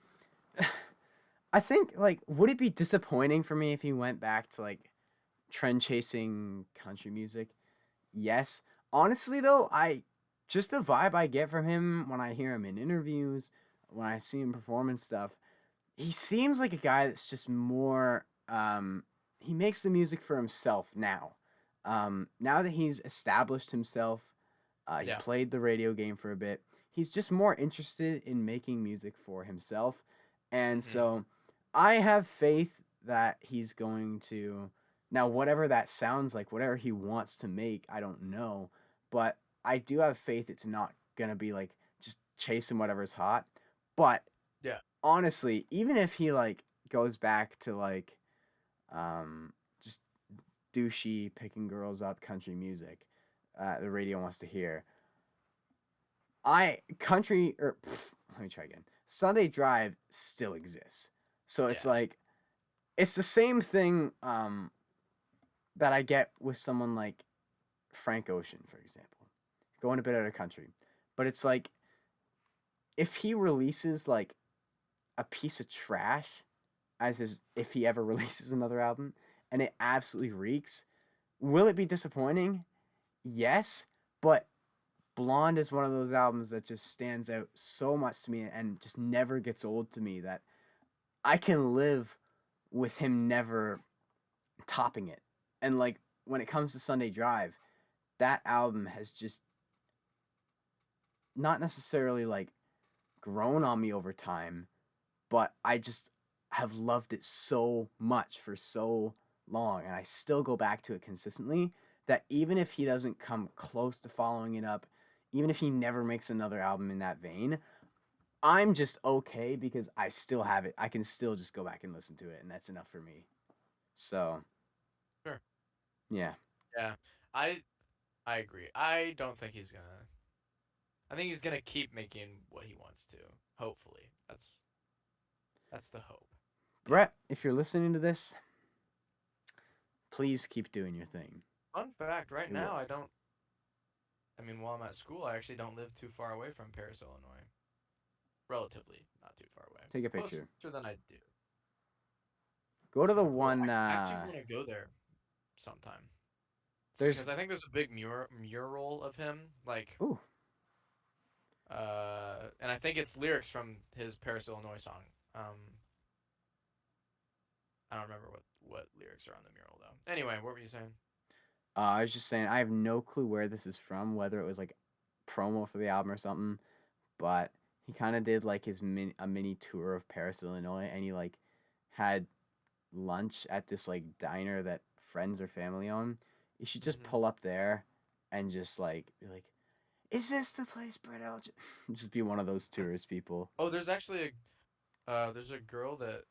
I think like, would it be disappointing for me if he went back to like trend chasing country music? Yes. Honestly though, I just the vibe I get from him when I hear him in interviews, when I see him perform and stuff, he seems like a guy that's just more he makes the music for himself now. Now that he's established himself, he Yeah. played the radio game for a bit. He's just more interested in making music for himself. And Hmm. so I have faith that he's going to, now whatever that sounds like, whatever he wants to make, I don't know, but I do have faith it's not going to be like just chasing whatever's hot. But Yeah. honestly, even if he like goes back to like just douchey picking girls up country music the radio wants to hear, let me try again. Sunday Drive still exists. So it's Yeah. like it's the same thing that I get with someone like Frank Ocean, for example. Going a bit out of country. But it's like if he releases like a piece of trash as his if he ever releases another album and it absolutely reeks, will it be disappointing? Yes, but Blonde is one of those albums that just stands out so much to me and just never gets old to me that I can live with him never topping it. And like when it comes to Sunday Drive, that album has just not necessarily like grown on me over time, but I just have loved it so much for so long, and I still go back to it consistently. That even if he doesn't come close to following it up, even if he never makes another album in that vein, I'm just okay because I still have it. I can still just go back and listen to it, and that's enough for me. So, Sure. yeah. Yeah, I I agree. I don't think he's gonna. I think he's gonna keep making what he wants to. Hopefully, that's the hope. Brett, if you're listening to this, please keep doing your thing. Fun fact: right It now, I works. don't. I mean, while I'm at school, I actually don't live too far away from Paris, Illinois. Relatively, not too far away. Take a picture. Closer than I do. Go to the Kinda cool. one. I actually want to go there sometime. There's Because I think there's a big mural of him, like, ooh, and I think it's lyrics from his Paris, Illinois song. I don't remember what lyrics are on the mural though. Anyway, what were you saying? I was just saying I have no clue where this is from, whether it was like promo for the album or something, but he kind of did like a mini tour of Paris, Illinois, and he like had lunch at this like diner that friends or family own. You should just Mhm. pull up there and just like be like, "Is this the place, Brett Elgin?" Just be one of those tourist people. Oh, there's actually there's a girl that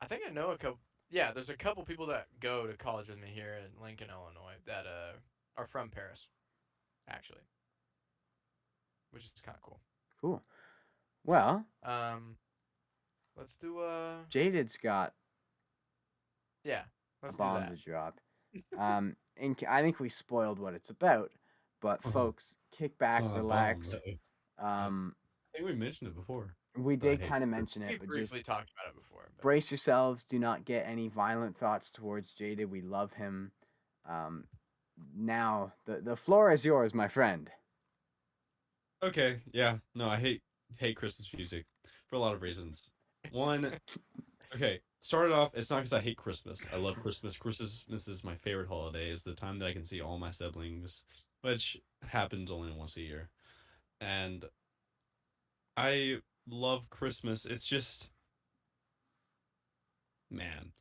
I think I know a couple. Yeah, there's a couple people that go to college with me here in Lincoln, Illinois, that are from Paris, actually, which is kind of cool. Cool. Well, Um, let's do Jayded's got yeah, a let's do bomb that. to drop. And I think we spoiled what it's about, but folks, kick back, not a bomb, relax. though. Um, I think we mentioned it before. we But I did hate kind of Chris- mention We it, but briefly just talked about it before. But brace yourselves. Do not get any violent thoughts towards Jayded. We love him. Um, now the floor is yours, my friend. Okay, yeah, no, I hate Christmas music for a lot of reasons. One, okay, started off. It's not because I hate Christmas. I love Christmas. Christmas is my favorite holiday. It's the time that I can see all my siblings, which happens only once a year, and I love Christmas. It's just, man.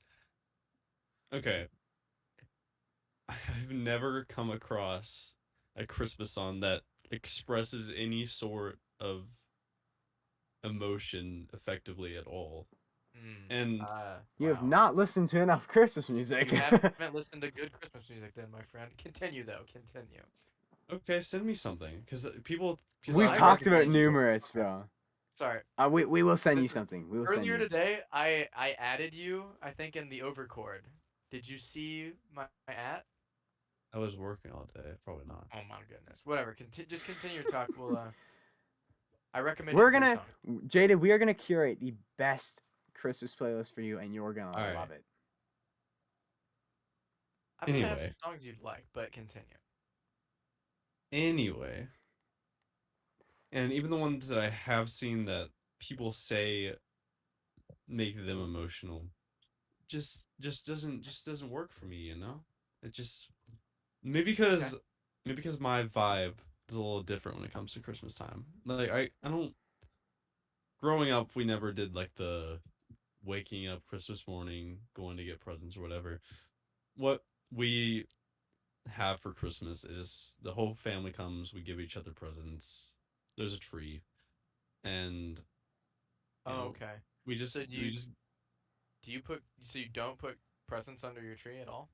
Okay, I've never come across a Christmas song that expresses any sort of emotion effectively at all. And You have wow. not listened to enough Christmas music. You haven't listened to good Christmas music, then, my friend. Continue though. Continue. okay, send me something because people. Cause We've I talked about recommend you- numerous, bro. Sorry. We will send you This is- something. We will send Earlier you. today, I added you. I think in the overcord. Did you see my at? I was working all day. Probably not. Oh my goodness. Whatever. Just continue your talk. We'll I recommend. We're gonna, Jayded. We are gonna curate the best Christmas playlist for you, and you're gonna All right. love it. I'm gonna have Anyway. some songs you'd like, but continue. Anyway, and even the ones that I have seen that people say make them emotional, just doesn't work for me. You know, it just maybe because my vibe is a little different when it comes to Christmas time. Like I don't. Growing up, we never did like the waking up Christmas morning, going to get presents or whatever. What we have for Christmas is the whole family comes, we give each other presents. There's a tree, and you Oh, know, okay. we just So do we you- just Do you put? So you don't put presents under your tree at all?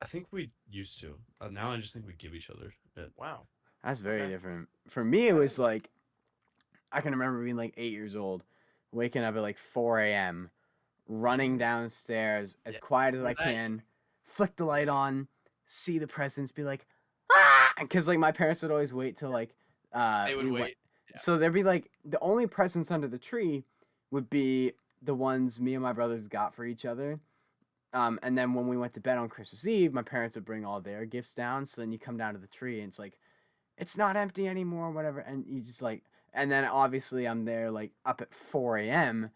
I think we used to. Now I just think we give each other it. Wow. That's very Okay. different. For me, it was like I can remember being like 8 years old, waking up at like 4 a.m., running downstairs as Yeah, quiet as I that- can, flick the light on, see the presents, be like, ah, because like my parents would always wait till like They would we wait. went. Yeah. So there'd be like the only presents under the tree would be the ones me and my brothers got for each other. And then when we went to bed on Christmas Eve, my parents would bring all their gifts down. So then you come down to the tree and it's like, it's not empty anymore, whatever. And you just like, and then obviously I'm there like up at 4 a.m.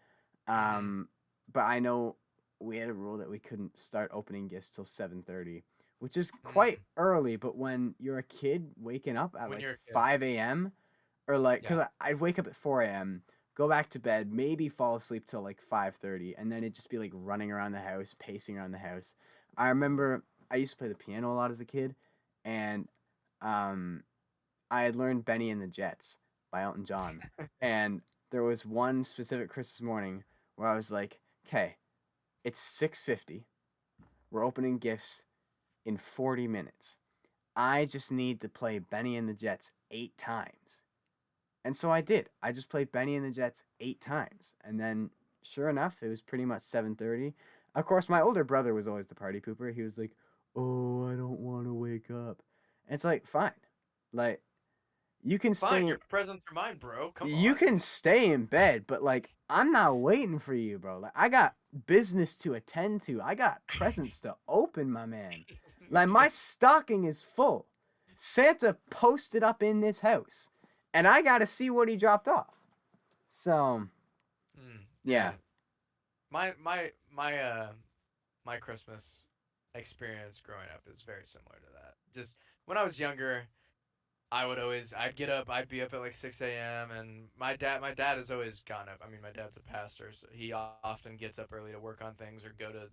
But I know we had a rule that we couldn't start opening gifts till 7:30, which is quite early. But when you're a kid waking up at When like you're a kid. 5 a.m. or like, Yeah. because I'd wake up at 4 a.m., go back to bed, maybe fall asleep till like 5:30, and then it'd just be like running around the house, pacing around the house. I remember I used to play the piano a lot as a kid, and I had learned Benny and the Jets by Elton John. And there was one specific Christmas morning where I was like, okay, it's 6:50. We're opening gifts in 40 minutes. I just need to play Benny and the Jets 8 times. And so I did. I just played Benny and the Jets 8 times. And then, sure enough, it was pretty much 7:30. Of course, my older brother was always the party pooper. He was like, oh, I don't want to wake up. And it's like, fine. Like, you can Fine, stay. your presents are mine, bro. Come You on. can stay in bed, but like, I'm not waiting for you, bro. Like, I got business to attend to. I got presents to open, my man. Like, my stocking is full. Santa posted up in this house, and I got to see what he dropped off. So, yeah. My Christmas experience growing up is very similar to that. Just when I was younger, I'd get up, I'd be up at like 6 a.m. and my dad has always gone up. I mean, my dad's a pastor, so he often gets up early to work on things or go to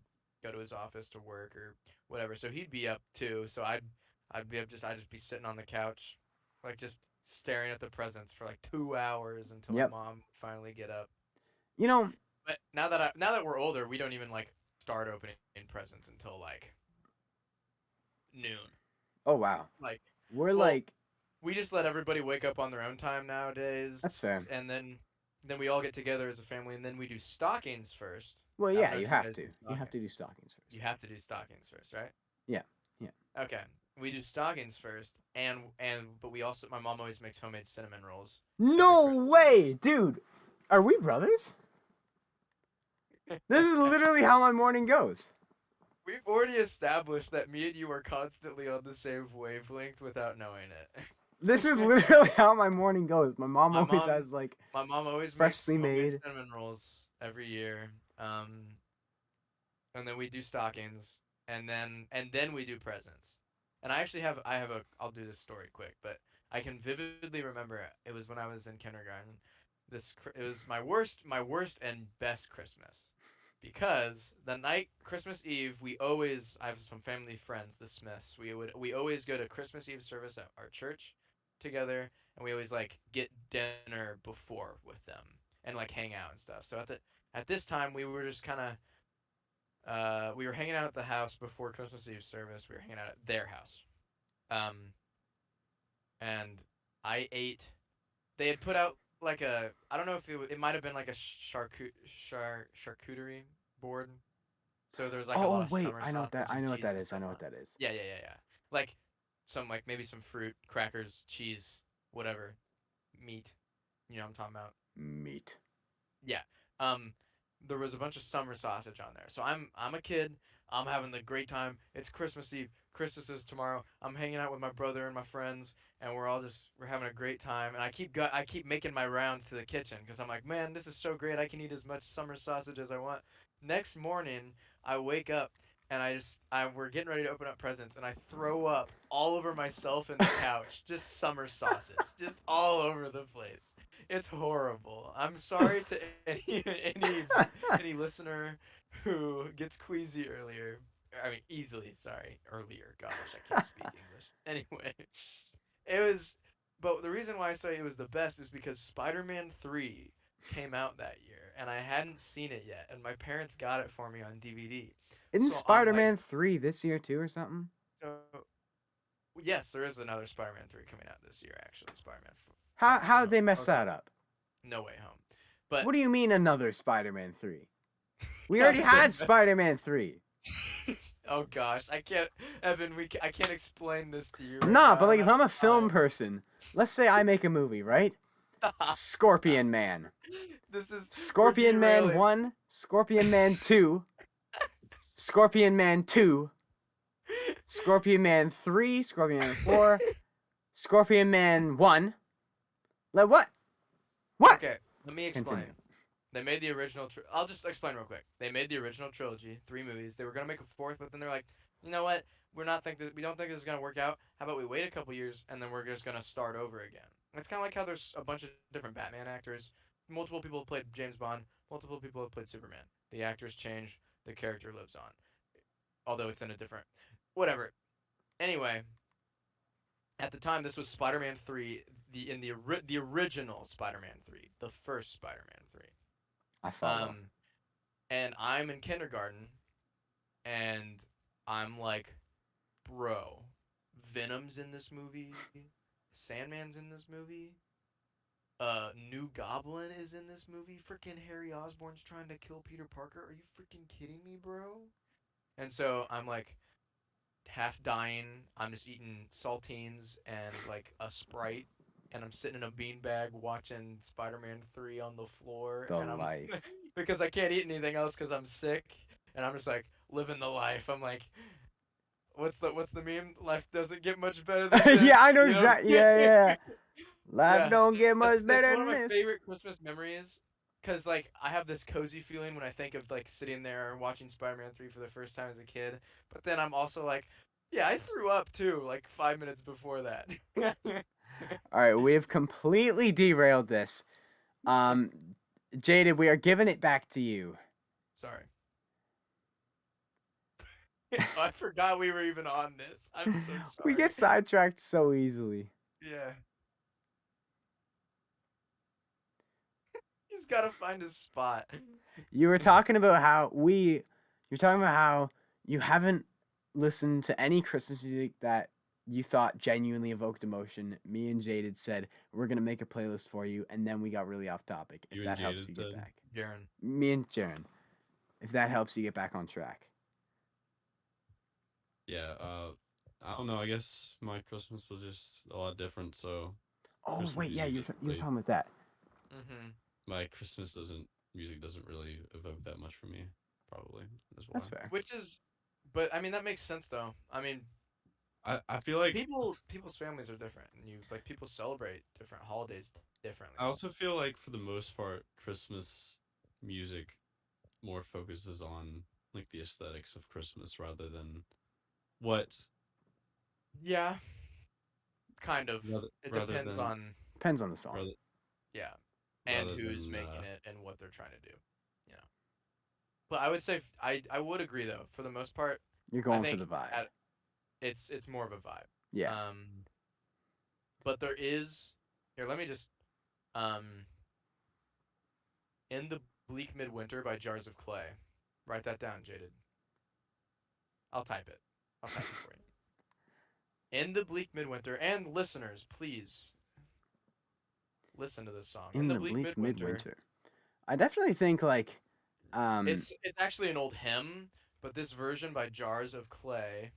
his office to work or whatever. So he'd be up too. So I'd be up I'd just be sitting on the couch, like just staring at the presents for like 2 hours until Yep. my mom would finally get up. You know, But now that we're older, we don't even like start opening presents until like noon. oh, wow. Like We're well, like, we just let everybody wake up on their own time nowadays. that's fair. And then we all get together as a family, and then we do stockings first. Well, I don't yeah, know if you you have guys to. do You have stockings. to do stockings first. You have to do stockings first, right? Yeah. Okay. We do stockings first, but we also my mom always makes homemade cinnamon rolls. No way, dude. Are we brothers? This is literally how my morning goes. We've already established that me and you are constantly on the same wavelength without knowing it. This is literally how my morning goes. My mom My always mom- has like, My mom always Freshly makes homemade made. cinnamon rolls every year. And then we do stockings, and then we do presents. And I actually I'll do this story quick, but I can vividly remember it was when I was in kindergarten. It was my worst and best Christmas, because the night Christmas Eve I have some family friends, the Smiths. We always go to Christmas Eve service at our church together, and we always like get dinner before with them and like hang out and stuff. So at this time we were just kind of we were hanging out at the house before Christmas Eve service. We were hanging out at their house. And I ate. They had put out like I don't know if it might have been like a charcuterie board. So there was like a lot oh of wait, summer I know what that. sausage I and know what cheese that and is. I stuff know on what it. that is. Yeah. Like maybe some fruit, crackers, cheese, whatever, meat. You know what I'm talking about? Meat. Yeah. There was a bunch of summer sausage on there. So I'm a kid. I'm having the great time. It's Christmas Eve. Christmas is tomorrow. I'm hanging out with my brother and my friends, and we're having a great time. And I keep making my rounds to the kitchen because I'm like, man, this is so great. I can eat as much summer sausage as I want. Next morning, I wake up and we're getting ready to open up presents, and I throw up all over myself and the couch, just summer sausage, just all over the place. It's horrible. I'm sorry to any listener who gets queasy earlier. I mean, easily. Sorry, earlier. Gosh, I can't speak English. Anyway, but the reason why I say it was the best is because Spider-Man 3 came out that year, and I hadn't seen it yet, and my parents got it for me on DVD. Isn't So I'm Spider-Man 3 this year too or something? So, yes, there is another Spider-Man 3 coming out this year, actually. Spider-Man. How did they mess Okay. that up? No Way Home. But What do you mean another Spider-Man 3? We already had Spider-Man 3. Oh gosh, I can't, Evan. I can't explain this to you. Nah, right but now. like if I'm a not film time. person, let's say I make a movie, right? Scorpion Man. This is Scorpion we're Man derailing. 1, Scorpion Man 2, Scorpion Man 2, Scorpion Man 3, Scorpion Man 4, Scorpion Man 1. Like what? What? Okay, let me explain. Continue. They made the original. I'll just explain real quick. They made the original trilogy, 3 movies. They were gonna make a fourth, but then they're like, you know what? We don't think this is gonna work out. How about we wait a couple years and then we're just gonna start over again? It's kind of like how there's a bunch of different Batman actors. Multiple people have played James Bond. Multiple people have played Superman. The actors change. The character lives on, although it's in a different, whatever. Anyway, at the time, this was Spider-Man 3, the original Spider-Man 3, the first Spider-Man 3. I follow. And I'm in kindergarten, and I'm like, bro, Venom's in this movie, Sandman's in this movie, New Goblin is in this movie, freaking Harry Osborn's trying to kill Peter Parker. Are you freaking kidding me, bro? And so I'm like half dying. I'm just eating saltines and like a Sprite, and I'm sitting in a beanbag watching Spider-Man 3 on the floor, The and I'm life. because I can't eat anything else because I'm sick, and I'm just like living the life. I'm like, what's the meme? Life doesn't get much better than this. Yeah, I know you exactly. Yeah. Life Yeah, don't get much it's better one of than my this. favorite Christmas memories. Cause like I have this cozy feeling when I think of like sitting there watching Spider-Man 3 for the first time as a kid. But then I'm also like, yeah, I threw up too, like 5 minutes before that. All right, we have completely derailed this. Jayded, we are giving it back to you. Sorry. I forgot we were even on this. I'm so sorry. We get sidetracked so easily. Yeah. He's gotta find his spot. You were talking about how you haven't listened to any Christmas music that you thought genuinely evoked emotion. Me and Jayded said we're gonna make a playlist for you, and then we got really off topic. If You that and helps Jayded you get said? back. Jaron. Me and Jaron. If that helps you get back on track. Yeah, I don't know. I guess my Christmas was just a lot different. So Oh Christmas wait, yeah, music you're doesn't you're really- talking about that. Mm-hmm. my Christmas music doesn't really evoke that much for me. Probably as well. That's fair. Which is, but I mean that makes sense though. I mean, I feel like people's families are different, and people celebrate different holidays differently. I also feel like for the most part, Christmas music more focuses on like the aesthetics of Christmas rather than what. Yeah, kind of. It rather depends than- on Depends on the song. rather, yeah, and rather who's than, making it and what they're trying to do. You know, but I would say I would agree though. For the most part, You're I going for think the vibe. it's more of a vibe. Yeah. But there is here. Let me just in the bleak midwinter by Jars of Clay. Write that down, Jayded. I'll type it. I'll type it for you. In the bleak midwinter, and listeners, please listen to this song. In the bleak midwinter. I definitely think like It's actually an old hymn, but this version by Jars of Clay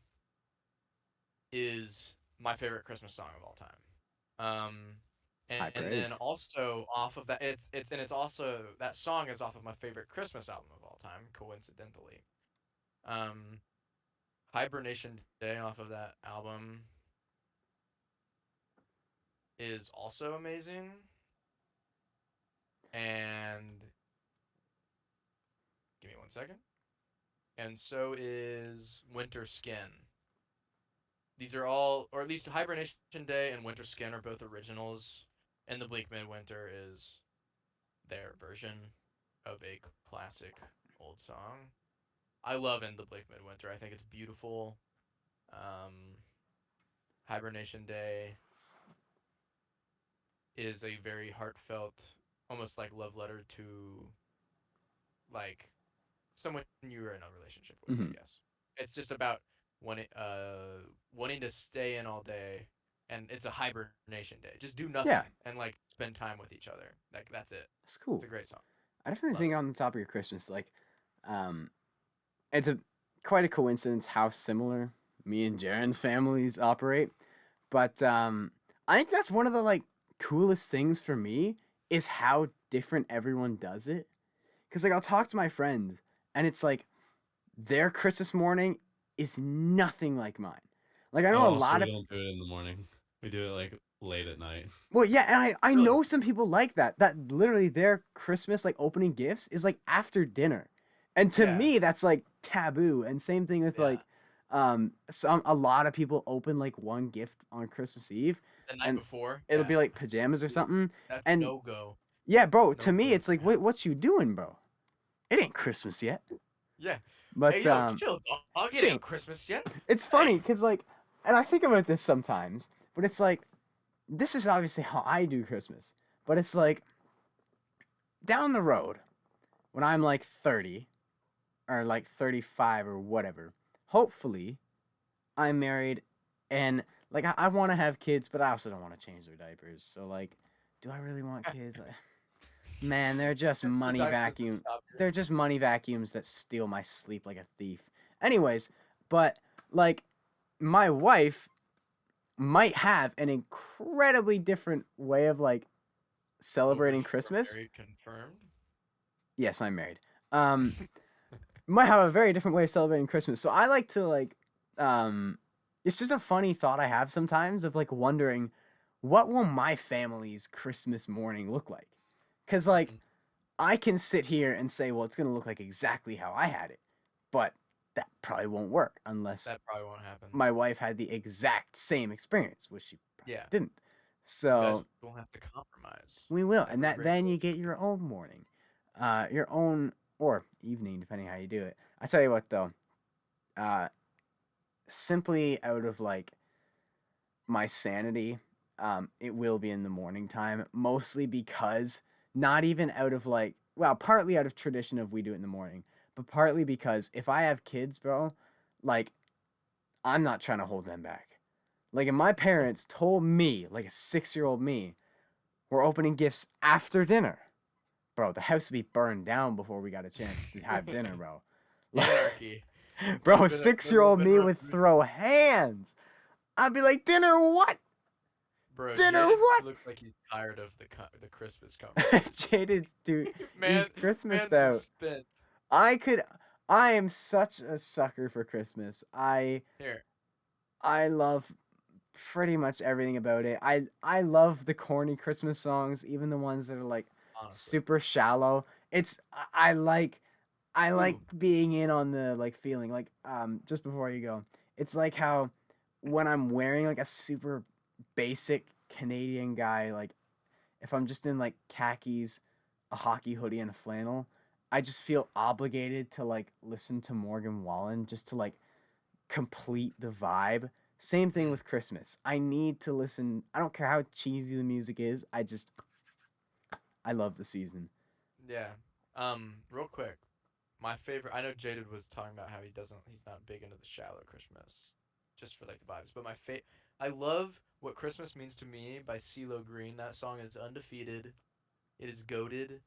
is my favorite Christmas song of all time. High And then praise. also off of that, it's also that song is off of my favorite Christmas album of all time, coincidentally. Hibernation Day off of that album is also amazing. And give me 1 second. And so is Winter Skin. These are all, or at least Hibernation Day and Winter Skin are both originals, and the Bleak Midwinter is their version of a classic old song. I love In the Bleak Midwinter. I think it's beautiful. Hibernation Day is a very heartfelt, almost like love letter to like someone you were in a relationship with, I guess. It's just about wanting to stay in all day, and it's a hibernation day. Just do nothing and like spend time with each other. Like that's it. It's cool. It's a great song. I definitely think on the topic of Christmas, like, it's quite a coincidence how similar me and Jaron's families operate. But I think that's one of the like coolest things for me is how different everyone does it. Cause like I'll talk to my friends and it's like their Christmas morning is nothing like mine. Like I know a lot we of don't do it in the morning. We do it like late at night. Well, yeah, and I Really? know some people like that. That literally their Christmas like opening gifts is like after dinner. And to Yeah. me that's like taboo. And same thing with Yeah. like a lot of people open like one gift on Christmas Eve The night and before. it'll Yeah. be like pajamas or something. That's And no go. yeah, bro, No to me go. it's like, wait, what you doing, bro? It ain't Christmas yet. Yeah. But Hey, yo, chill, dog. It chill. ain't Christmas yet. It's funny cuz like and I think about this sometimes, but it's like this is obviously how I do Christmas. But it's like down the road when I'm like 30 or like 35 or whatever, hopefully I'm married and like I want to have kids, but I also don't want to change their diapers. So like, do I really want kids? Like, man, they're just money Diapers that vacuum. stop your- They're just money vacuums that steal my sleep like a thief. Anyways, but like my wife might have an incredibly different way of like celebrating Overshore Christmas. married confirmed. Yes, I'm married. Might have a very different way of celebrating Christmas. So I like to like it's just a funny thought I have sometimes of like wondering what will my family's Christmas morning look like? Cuz like Mhm. I can sit here and say, well, it's going to look like exactly how I had it. But that probably won't work unless That probably won't happen. my wife had the exact same experience, which she probably Yeah. didn't. You So guys won't have to compromise. we will, and Never that then you break get your own morning, your own or evening, depending how you do it. I tell you what, though, simply out of like my sanity, it will be in the morning time, mostly because not even out of like, well, partly out of tradition of we do it in the morning, but partly because if I have kids, bro, like I'm not trying to hold them back. Like, if my parents told me, like a 6-year-old me, we're opening gifts after dinner, bro, the house would be burned down before we got a chance to have dinner, bro. Anarchy. Bro, Been a- 6-year-old been me run would through- throw hands. I'd be like, dinner what? Bro, Dinner Jayded what? looks like he's tired of the Christmas conversation. Jaded's dude, Man, he's Christmased man's out. spent. I am such a sucker for Christmas. Here, I love pretty much everything about it. I love the corny Christmas songs, even the ones that are like honestly. super shallow. I like Ooh. being in on the like feeling. Like just before you go, it's like how when I'm wearing like a super basic Canadian guy, like if I'm just in like khakis, a hockey hoodie and a flannel, I just feel obligated to like listen to Morgan Wallen just to like complete the vibe. Same thing with Christmas. I need to listen. I don't care how cheesy the music is. I love the season. Yeah. Real quick, my favorite. I know Jayded was talking about how he's not big into the shallow Christmas, just for like the vibes. But I love what Christmas means to me by CeeLo Green. That song is undefeated. It is goated,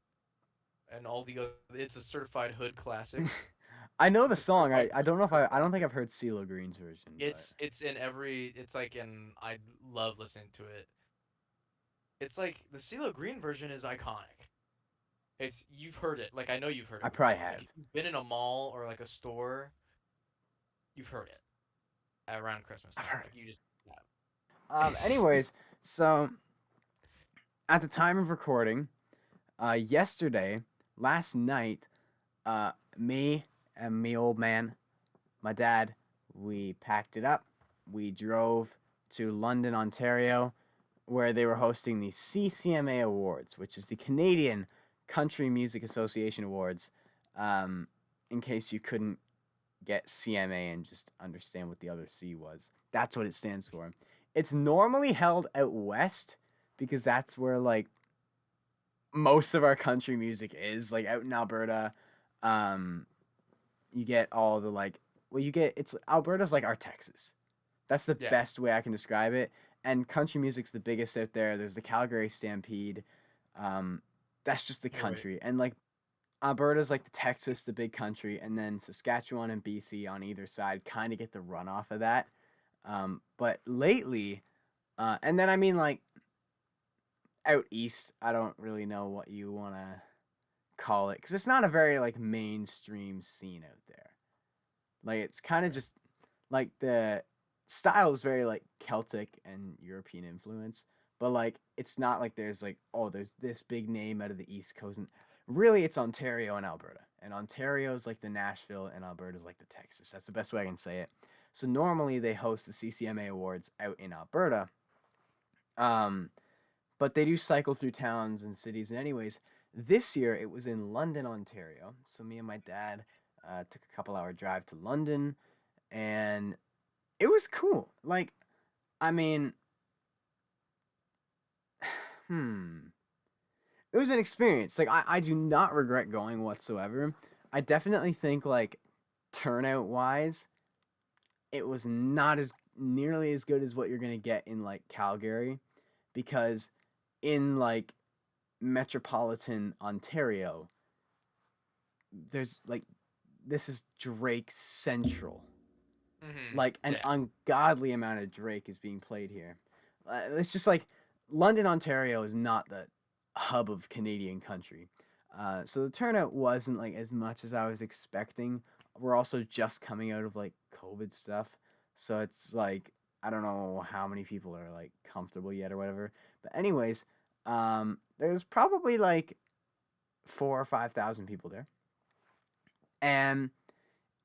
and all the other. It's a certified hood classic. I know the It's a song. I certified don't know if I don't think I've heard CeeLo Green's version. It's in every. It's like in. I love listening to it. It's like the CeeLo Green version is iconic. You've heard it. Like I know you've heard it. I probably before. Like, have. if you've been in a mall or like a store, you've heard it around Christmas. I've time. heard Like, you just have. Anyways, so at the time of recording, last night, me and me old man, my dad, we packed it up. We drove to London, Ontario, where they were hosting the CCMA Awards, which is the Canadian Country Music Association Awards. In case you couldn't get CMA and just understand what the other C was, that's what it stands for. It's normally held out west because that's where like most of our country music is, like out in Alberta. You get all the like, well, it's Alberta's like our Texas. That's the Yeah. best way I can describe it. And country music's the biggest out there. There's the Calgary Stampede. That's just the You're right. country. And like Alberta's like the Texas, the big country, and then Saskatchewan and BC on either side kind of get the runoff of that. But lately, and then I mean like out east, I don't really know what you want to call it because it's not a very like mainstream scene out there. Like it's kind of just like the style is very like Celtic and European influence, but like it's not like there's like, oh, there's this big name out of the East Coast, and really it's Ontario and Alberta, and Ontario's like the Nashville and Alberta's like the Texas. That's the best way I can say it. So normally they host the CCMA Awards out in Alberta, um, but they do cycle through towns and cities. And anyways, this year it was in London, Ontario. So me and my dad took a couple-hour drive to London, and it was cool. Like, I mean, it was an experience. Like, I do not regret going whatsoever. I definitely think like turnout wise, it was not as nearly as good as what you're gonna get in like Calgary, because in like metropolitan Ontario, there's like, this is Drake Central. Like an Yeah. ungodly amount of Drake is being played here. It's just like London, Ontario is not the hub of Canadian country. So the turnout wasn't like as much as I was expecting. We're also just coming out of like COVID stuff. So it's like, I don't know how many people are like comfortable yet or whatever. But anyways, there's probably like 4 or 5 thousand people there. And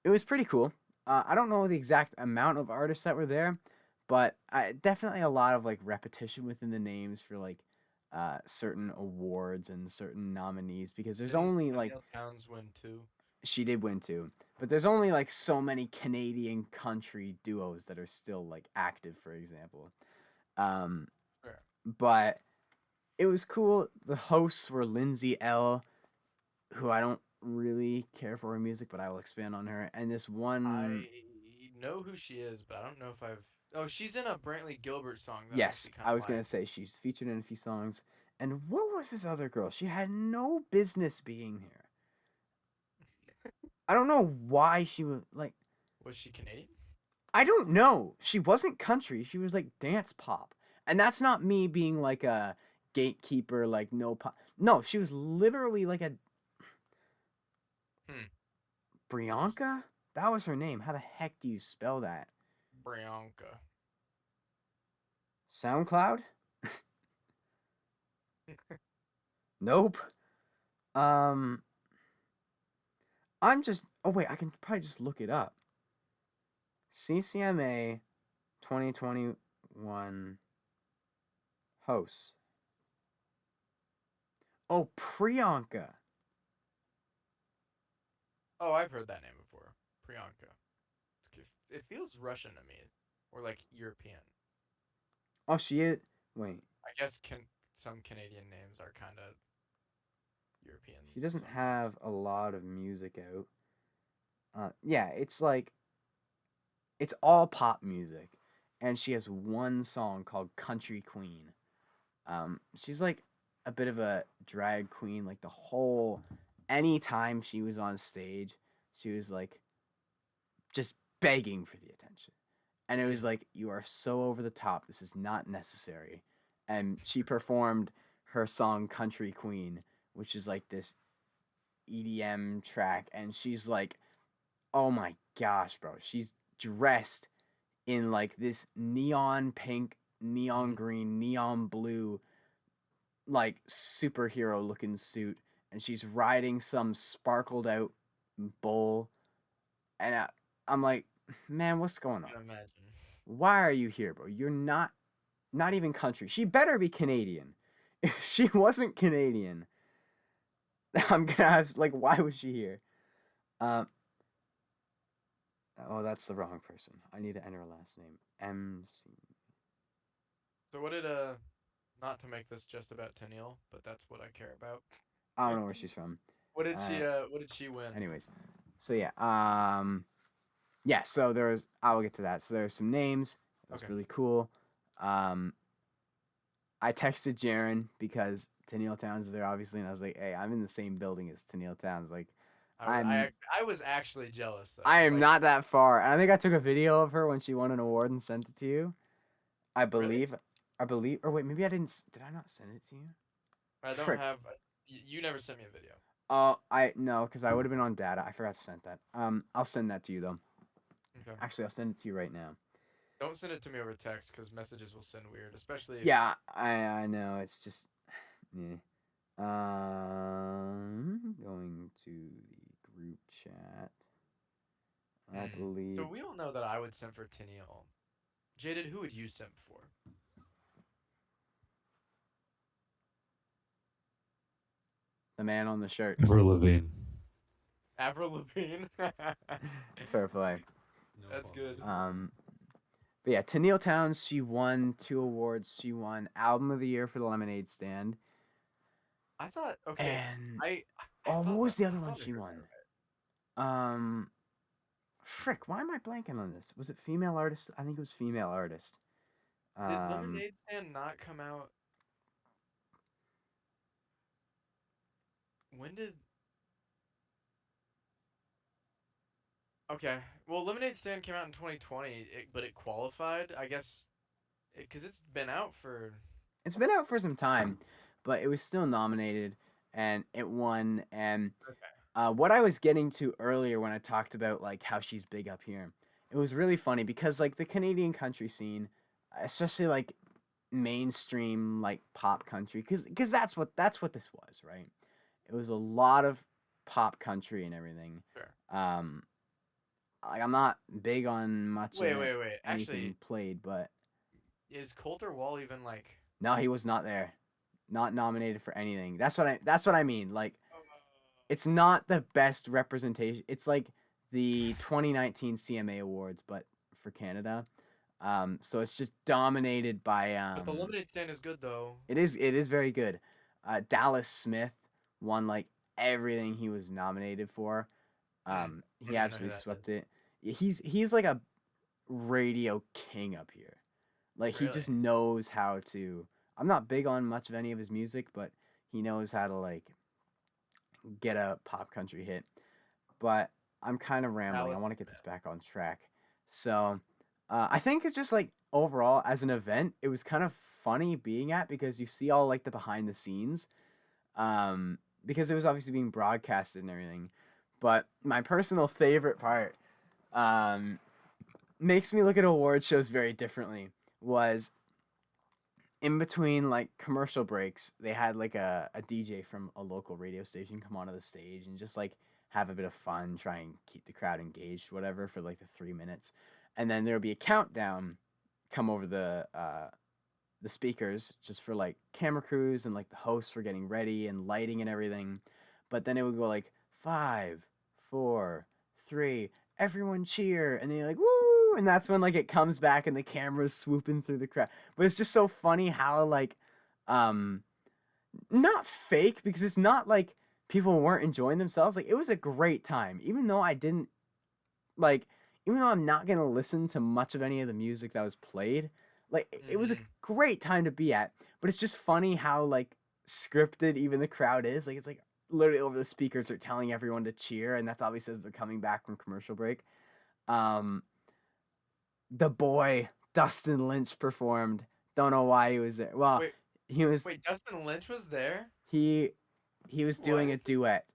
it was pretty cool. I don't know the exact amount of artists that were there, but definitely a lot of like repetition within the names for like certain awards and certain nominees, because there's Didn't only like, Neil Towns win too? she did win too, but there's only like so many Canadian country duos that are still like active, for example. Um, Fair. but it was cool. The hosts were Lindsay L, who I don't really care for her music, but I will expand on her. And this one, I know who she is, but I don't know if I've. Oh, she's in a Brantley Gilbert song that I yes, actually kind I of was gonna like. say she's featured in a few songs. And what was this other girl? She had no business being here. I don't know why she was like. Was she Canadian? I don't know. She wasn't country. She was like dance pop. And that's not me being like a gatekeeper, like no pop. No, she was literally like a Hmm. Brianka? That was her name. How the heck do you spell that? Brianka. SoundCloud? Nope. Um I'm just, oh wait, I can probably just look it up. CCMA 2021 hosts. Oh, Priyanka. Oh, I've heard that name before. Priyanka. It feels Russian to me, or like European. Oh, she is. Wait, I guess some Canadian names are kind of European. she doesn't Some. have a lot of music out. Yeah, it's like, it's all pop music, and she has one song called Country Queen. She's like a bit of a drag queen. Like the whole, anytime she was on stage, she was like just begging for the attention. And it was like, you are so over the top. This is not necessary. And she performed her song Country Queen, which is like this EDM track. And she's like, oh my gosh, bro. She's dressed in like this neon pink, neon green, neon blue, like superhero looking suit. And she's riding some sparkled out bull. And I'm like, man, what's going I on? can imagine. Why are you here, bro? You're not even country. She better be Canadian. If she wasn't Canadian, I'm gonna ask, like, why was she here? Um. Oh, that's the wrong person. I need to enter a last name. MC. So what did not to make this just about Tennille, but that's what I care about. I don't know where she's from. What did she win? Anyways, so yeah. Yeah. So there's. I will get to that. So there's some names. It was Okay. really cool. Um. I texted Jaron because Tennille Towns is there, obviously, and I was like, "Hey, I'm in the same building as Tennille Towns. Like, I was actually jealous though. I am Like, not that far." And I think I took a video of her when she won an award and sent it to you. I Really? believe. I believe. Or wait, maybe I didn't. Did I not send it to you? I don't Frick. have. You never sent me a video. I no, because I would have been on data. I forgot to send that. I'll send that to you though. Okay. Actually, I'll send it to you right now. Don't send it to me over text because messages will send weird, especially if Yeah, I know. It's just, yeah. Going to the group chat. I So believe we all know that I would simp for Tennille. Jayded, who would you simp for? the man on the shirt. Avril Lavigne. Avril Lavigne. Fair play. No That's good. But yeah, Tennille Towns, she won 2 awards. She won Album of the Year for the Lemonade Stand. I thought okay. And I what thought was that the other I one thought I she heard won? that Um, frick, why am I blanking on this? Was it female artist? I think it was female artist. right. Did Um, Lemonade Stand not come out? When did? Okay, well, Lemonade Stand came out in 2020, but it qualified, I guess, because it's been out for. it's been out for some time, but it was still nominated and it won. And Okay. what I was getting to earlier when I talked about like how she's big up here, it was really funny because like the Canadian country scene, especially like mainstream like pop country, because that's what this was, right? It was a lot of pop country and everything. Sure. Like I'm not big on much of Wait. anything Actually, played, but is Coulter Wall even like? no, he was not there, not nominated for anything. That's what I mean. Like it's not the best representation. It's like the 2019 CMA Awards, but for Canada. So it's just dominated by But the Lemonade Stand is good though. it is very good. Dallas Smith won like everything he was nominated for. I He don't even know who absolutely that swept is. it. He's like a radio king up here. Like he Really? just knows how to. I'm not big on much of any of his music, but he knows how to like get a pop country hit. But I'm kind of rambling. I Dallas want to get this Smith. back on track. So I think it's just like overall as an event, it was kind of funny being at because you see all like the behind the scenes. Because it was obviously being broadcasted and everything. But my personal favorite part um, makes me look at award shows very differently was in between like commercial breaks, they had like a DJ from a local radio station come onto the stage and just like have a bit of fun, try and keep the crowd engaged, whatever, for like the 3 minutes. And then there would be a countdown come over the speakers just for like camera crews and like the hosts were getting ready and lighting and everything. But then it would go like 5, 4, 3, everyone cheer, and then you're like woo, and that's when like it comes back and the camera's swooping through the crowd. But it's just so funny how like um not fake because it's not like people weren't enjoying themselves. Like it was a great time, even though I didn't like even though I'm not gonna listen to much of any of the music that was played. Like it was a great time to be at, but it's just funny how like scripted even the crowd is. Like it's like literally over the speakers are telling everyone to cheer, and that's obviously as they're coming back from commercial break. Um, the boy Dustin Lynch performed. Don't know why he was there. Well, Wait, he was wait. Dustin Lynch was there. he he was doing a What? duet.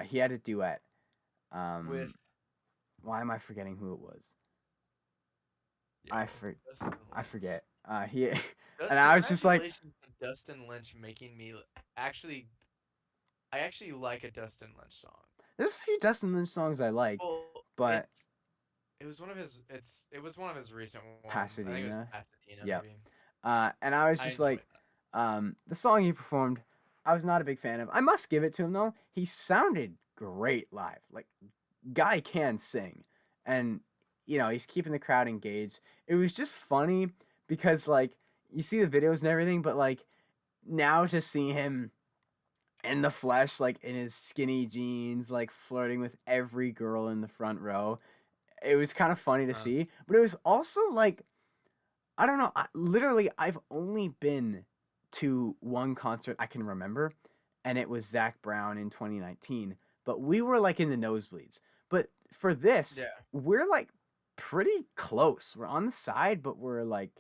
He had a duet. With Why am I forgetting who it was? yo, Dustin I Lynch. forget. He Du- and I was just like, Congratulations to Dustin Lynch making me actually. I actually like a Dustin Lynch song. there's a few Dustin Lynch songs I like, Well, but it was one of his. It was one of his recent ones. I think it was Pasadena. Pasadena, Yep. maybe. And I was I just enjoyed like, that. the song he performed, I was not a big fan of. I must give it to him though. He sounded great live. Like, guy can sing, and he's keeping the crowd engaged. It was just funny because like you see the videos and everything, but like now to see him in the flesh, like in his skinny jeans, like flirting with every girl in the front row, it was kind of funny to Uh, see. But it was also like I don't know. Literally, I've only been to one concert I can remember, and it was Zach Brown in 2019. But we were like in the nosebleeds. But for this, yeah. we're like pretty close. We're on the side, but we're like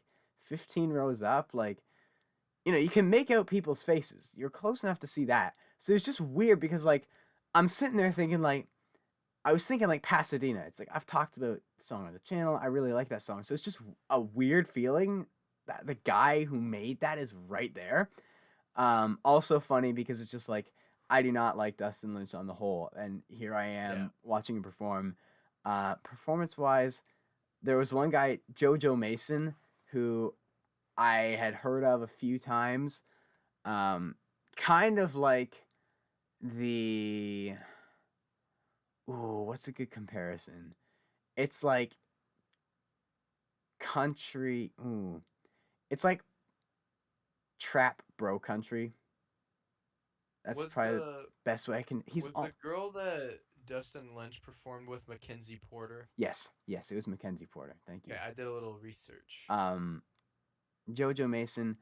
15 rows up. Like, you can make out people's faces. You're close enough to see that. So it's just weird because like I'm sitting there thinking like I was thinking like Pasadena. It's like I've talked about the song on the channel. I really like that song. So it's just a weird feeling that the guy who made that is right there. Also funny because it's just like I do not like Dustin Lynch on the whole, and here I am watching him perform. Performance wise, there was one guy, JoJo Mason, who I had heard of a few times. Kind of like the what's a good comparison? It's like country. It's like trap bro country. That's Was probably the the best way I can. He's was on. the girl that Dustin Lynch performed with Mackenzie Porter? Yes, it was Mackenzie Porter. Thank you. Okay, I did a little research. JoJo Mason.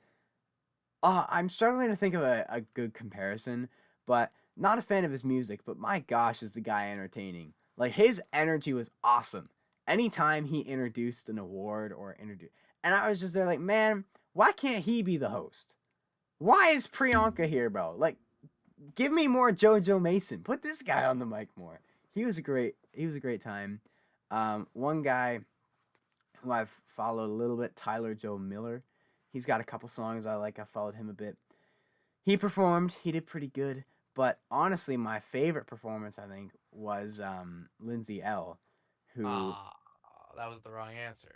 I'm struggling to think of a good comparison, but not a fan of his music. But my gosh, is the guy entertaining? Like his energy was awesome. Anytime he introduced an award or and I was just there like, man, why can't he be the host? Why is Priyanka here, bro? Like, give me more JoJo Mason. Put this guy on the mic more. He was a great time. One guy who I've followed a little bit, Tyler Joe Miller. He's got a couple songs I like. I followed him a bit. He performed. He did pretty good. But honestly, my favorite performance, I think, was Lindsay L, who... that was the wrong answer.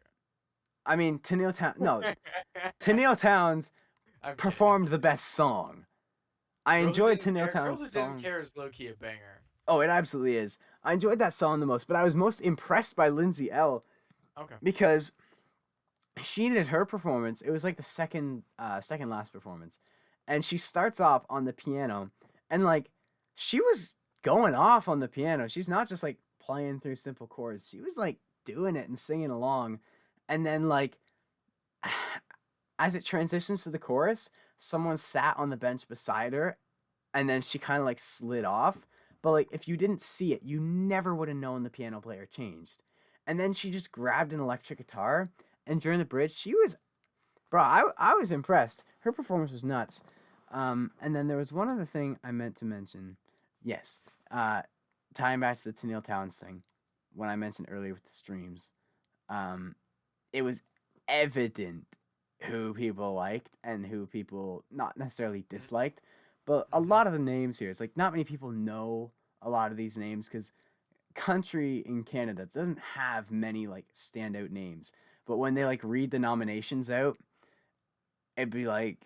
I mean, Tennille Towns performed the best song. I enjoyed Tennille Towns' song. Girl Who Didn't Care is low-key a banger. Oh, it absolutely is. I enjoyed that song the most, but I was most impressed by Lindsay L. Okay. Because she did her performance. It was like the second last performance. And she starts off on the piano, and like she was going off on the piano. She's not just like playing through simple chords. She was like doing it and singing along. And then like as it transitions to the chorus, someone sat on the bench beside her, and then she kind of like slid off. But like if you didn't see it, you never would have known the piano player changed. And then she just grabbed an electric guitar, and during the bridge, she was, bro, I was impressed. Her performance was nuts. And then there was one other thing I meant to mention. Yes, tying back to the Tennille Towns thing, when I mentioned earlier with the streams, it was evident who people liked and who people not necessarily disliked. But a lot of the names here, it's like not many people know a lot of these names because country in Canada doesn't have many like standout names. But when they like read the nominations out, it'd be like,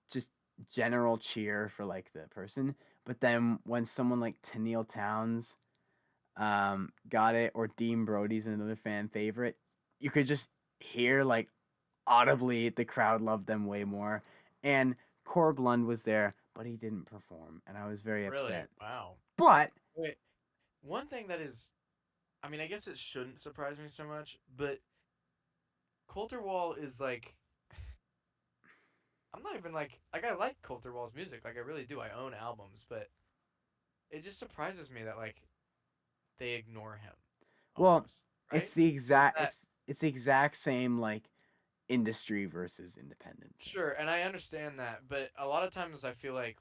just general cheer for like the person. But then when someone like Tennille Towns got it, or Dean Brody's another fan favorite, you could just hear like audibly the crowd loved them way more. And Corb Lund was there, but he didn't perform, and I was very upset. Wow. But wait, one thing that is, I mean, I guess it shouldn't surprise me so much, but Coulter Wall is like, I'm not even like I like Coulter Wall's music, like I really do. I own albums, but it just surprises me that like they ignore him. Almost, right? It's the exact same like industry versus independent thing. Sure, and I understand that, but a lot of times I feel like,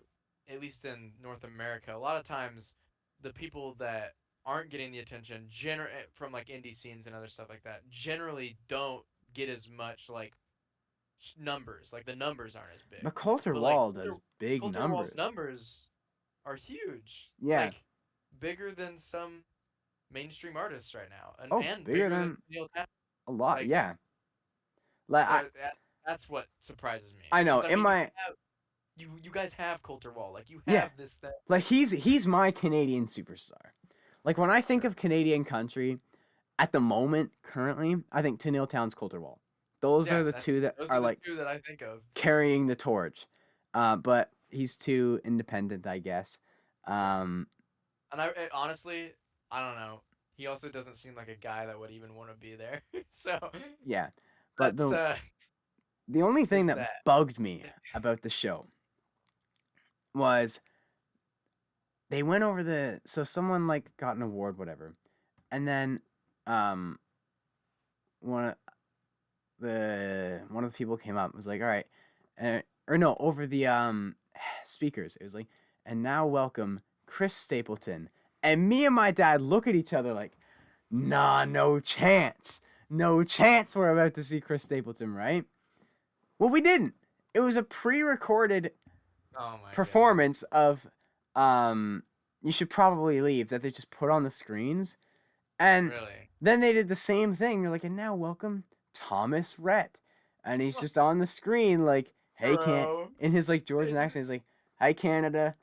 at least in North America, a lot of times the people that aren't getting the attention from like indie scenes and other stuff like that generally don't get as much like numbers. Like the numbers aren't as big. But Coulter Wall does big Coulter numbers. Wall's numbers are huge. Yeah. Like bigger than some mainstream artists right now. And bigger than Neil Towns. a lot, like, yeah. Like so that's what surprises me. I know. 'Cause, you guys have Coulter Wall. Like you have this thing. Like he's my Canadian superstar. Like when I think of Canadian country, at the moment, currently, I think Tennille Towns, Coulter Wall. Those are the two that are like two that I think of carrying the torch. But he's too independent, I guess. And honestly, I don't know. He also doesn't seem like a guy that would even want to be there. So yeah. But the only thing that bugged me about the show was they went over so someone like got an award, whatever, and then one of the people came up and was like, all right, over the speakers, it was like, and now welcome Chris Stapleton And me and my dad look at each other like, nah, no chance. No chance we're about to see Chris Stapleton, right? Well, we didn't. It was a pre-recorded Oh my performance of You Should Probably Leave that they just put on the screens. And Really? then they did the same thing. They're like, and now welcome Thomas Rhett. And he's just on the screen like, hey, Bro. in his like Georgian accent, he's like, hey, Canada,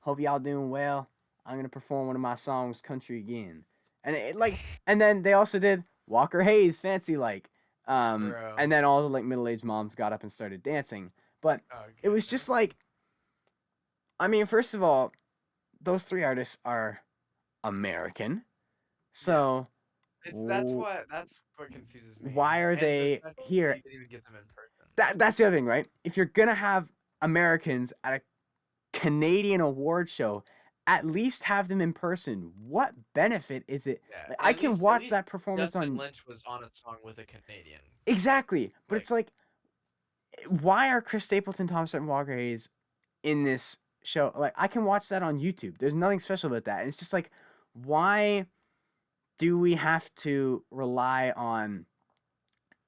hope y'all doing well. I'm going to perform one of my songs, Country Again. And then they also did Walker Hayes, Fancy Like. Bro. And then all the like middle-aged moms got up and started dancing. But Oh, it was just like, I mean, first of all, those three artists are American. So that's what confuses me. why are And the they fact that here? You didn't even get them in person. That's the other thing, right? If you're gonna have Americans at a Canadian award show, at least have them in person. What benefit is it? Yeah, Like, and I at can least- at watch least that performance Dustin on Lynch was on a song with a Canadian. exactly, but Like- it's like, why are Chris Stapleton, Thomas Rhett, and Walker Hayes in this show? Like, I can watch that on YouTube. There's nothing special about that. And it's just like, why do we have to rely on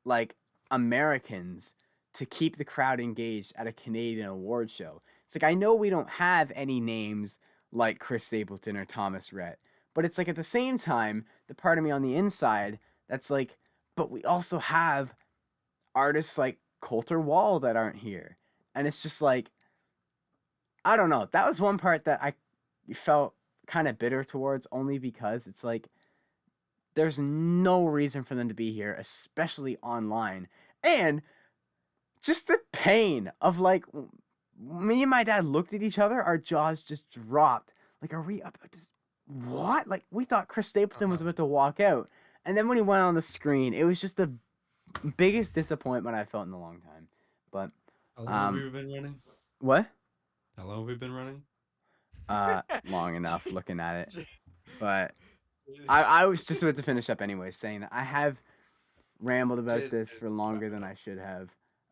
like Americans to keep the crowd engaged at a Canadian award show? It's like, I know we don't have any names like Chris Stapleton or Thomas Rhett, but it's like at the same time, the part of me on the inside that's like, but we also have artists like Coulter Wall that aren't here. And it's just like, I don't know. That was one part that I felt kind of bitter towards, only because it's like, there's no reason for them to be here, especially online. And just the pain of like, me and my dad looked at each other, our jaws just dropped. Like, are we about to, what? Like, we thought Chris Stapleton was about to walk out. And then when he went on the screen, it was just the biggest disappointment I felt in a long time. But, How long have we been running? what? How long have we been running? Long enough looking at it. But I was just about to finish up anyway, saying that I have rambled about this for longer than I should have.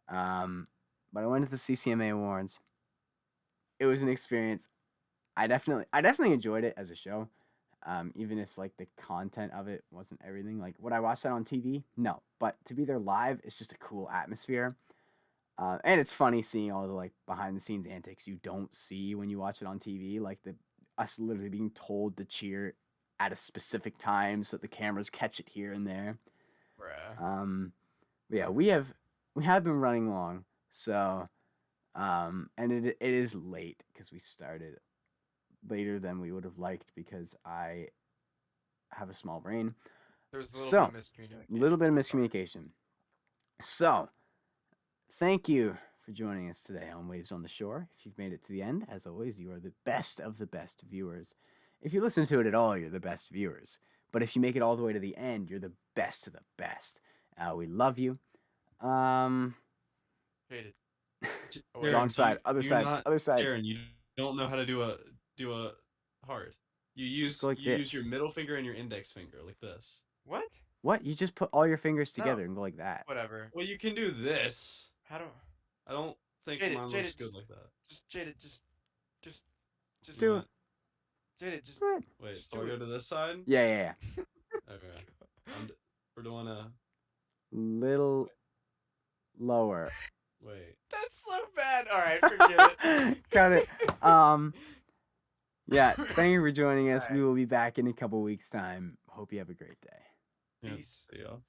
But I went to the CCMA Awards. It was an experience. I definitely enjoyed it as a show. Even if like the content of it wasn't everything. Like, would I watch that on TV? No. But to be there live, it's just a cool atmosphere. And it's funny seeing all the like behind the scenes antics you don't see when you watch it on TV, like us literally being told to cheer at a specific time so that the cameras catch it here and there. Bruh. But yeah, we have been running long, so and it is late because we started later than we would have liked because I have a small brain. There was a little bit of miscommunication. Little bit of miscommunication. So, thank you for joining us today on Waves on the Shore. If you've made it to the end, as always, you are the best of the best viewers. If you listen to it at all, you're the best viewers. But if you make it all the way to the end, you're the best of the best. We love you. Jayded. Oh, wait. Wrong side, other You're side, not- other side. Jaron, you don't know how to do a heart. You use go like you use this. your middle finger and your index finger like this. What? What? You just put all your fingers together No. and go like that. Whatever. Well, you can do this. How do? I don't think Jayded, mine looks Jayded, good like that. Just Jayded. Just Do What? it. Jayded. Just. Do it. Wait, Just so I do go it. to this side? Yeah. Okay. We're doing a Little lower. wait. That's so bad. All right, forget it. Got it. Yeah, thank you for joining us. We Alright. will be back in a couple weeks' time. Hope you have a great day. Yeah, Peace. see y'all.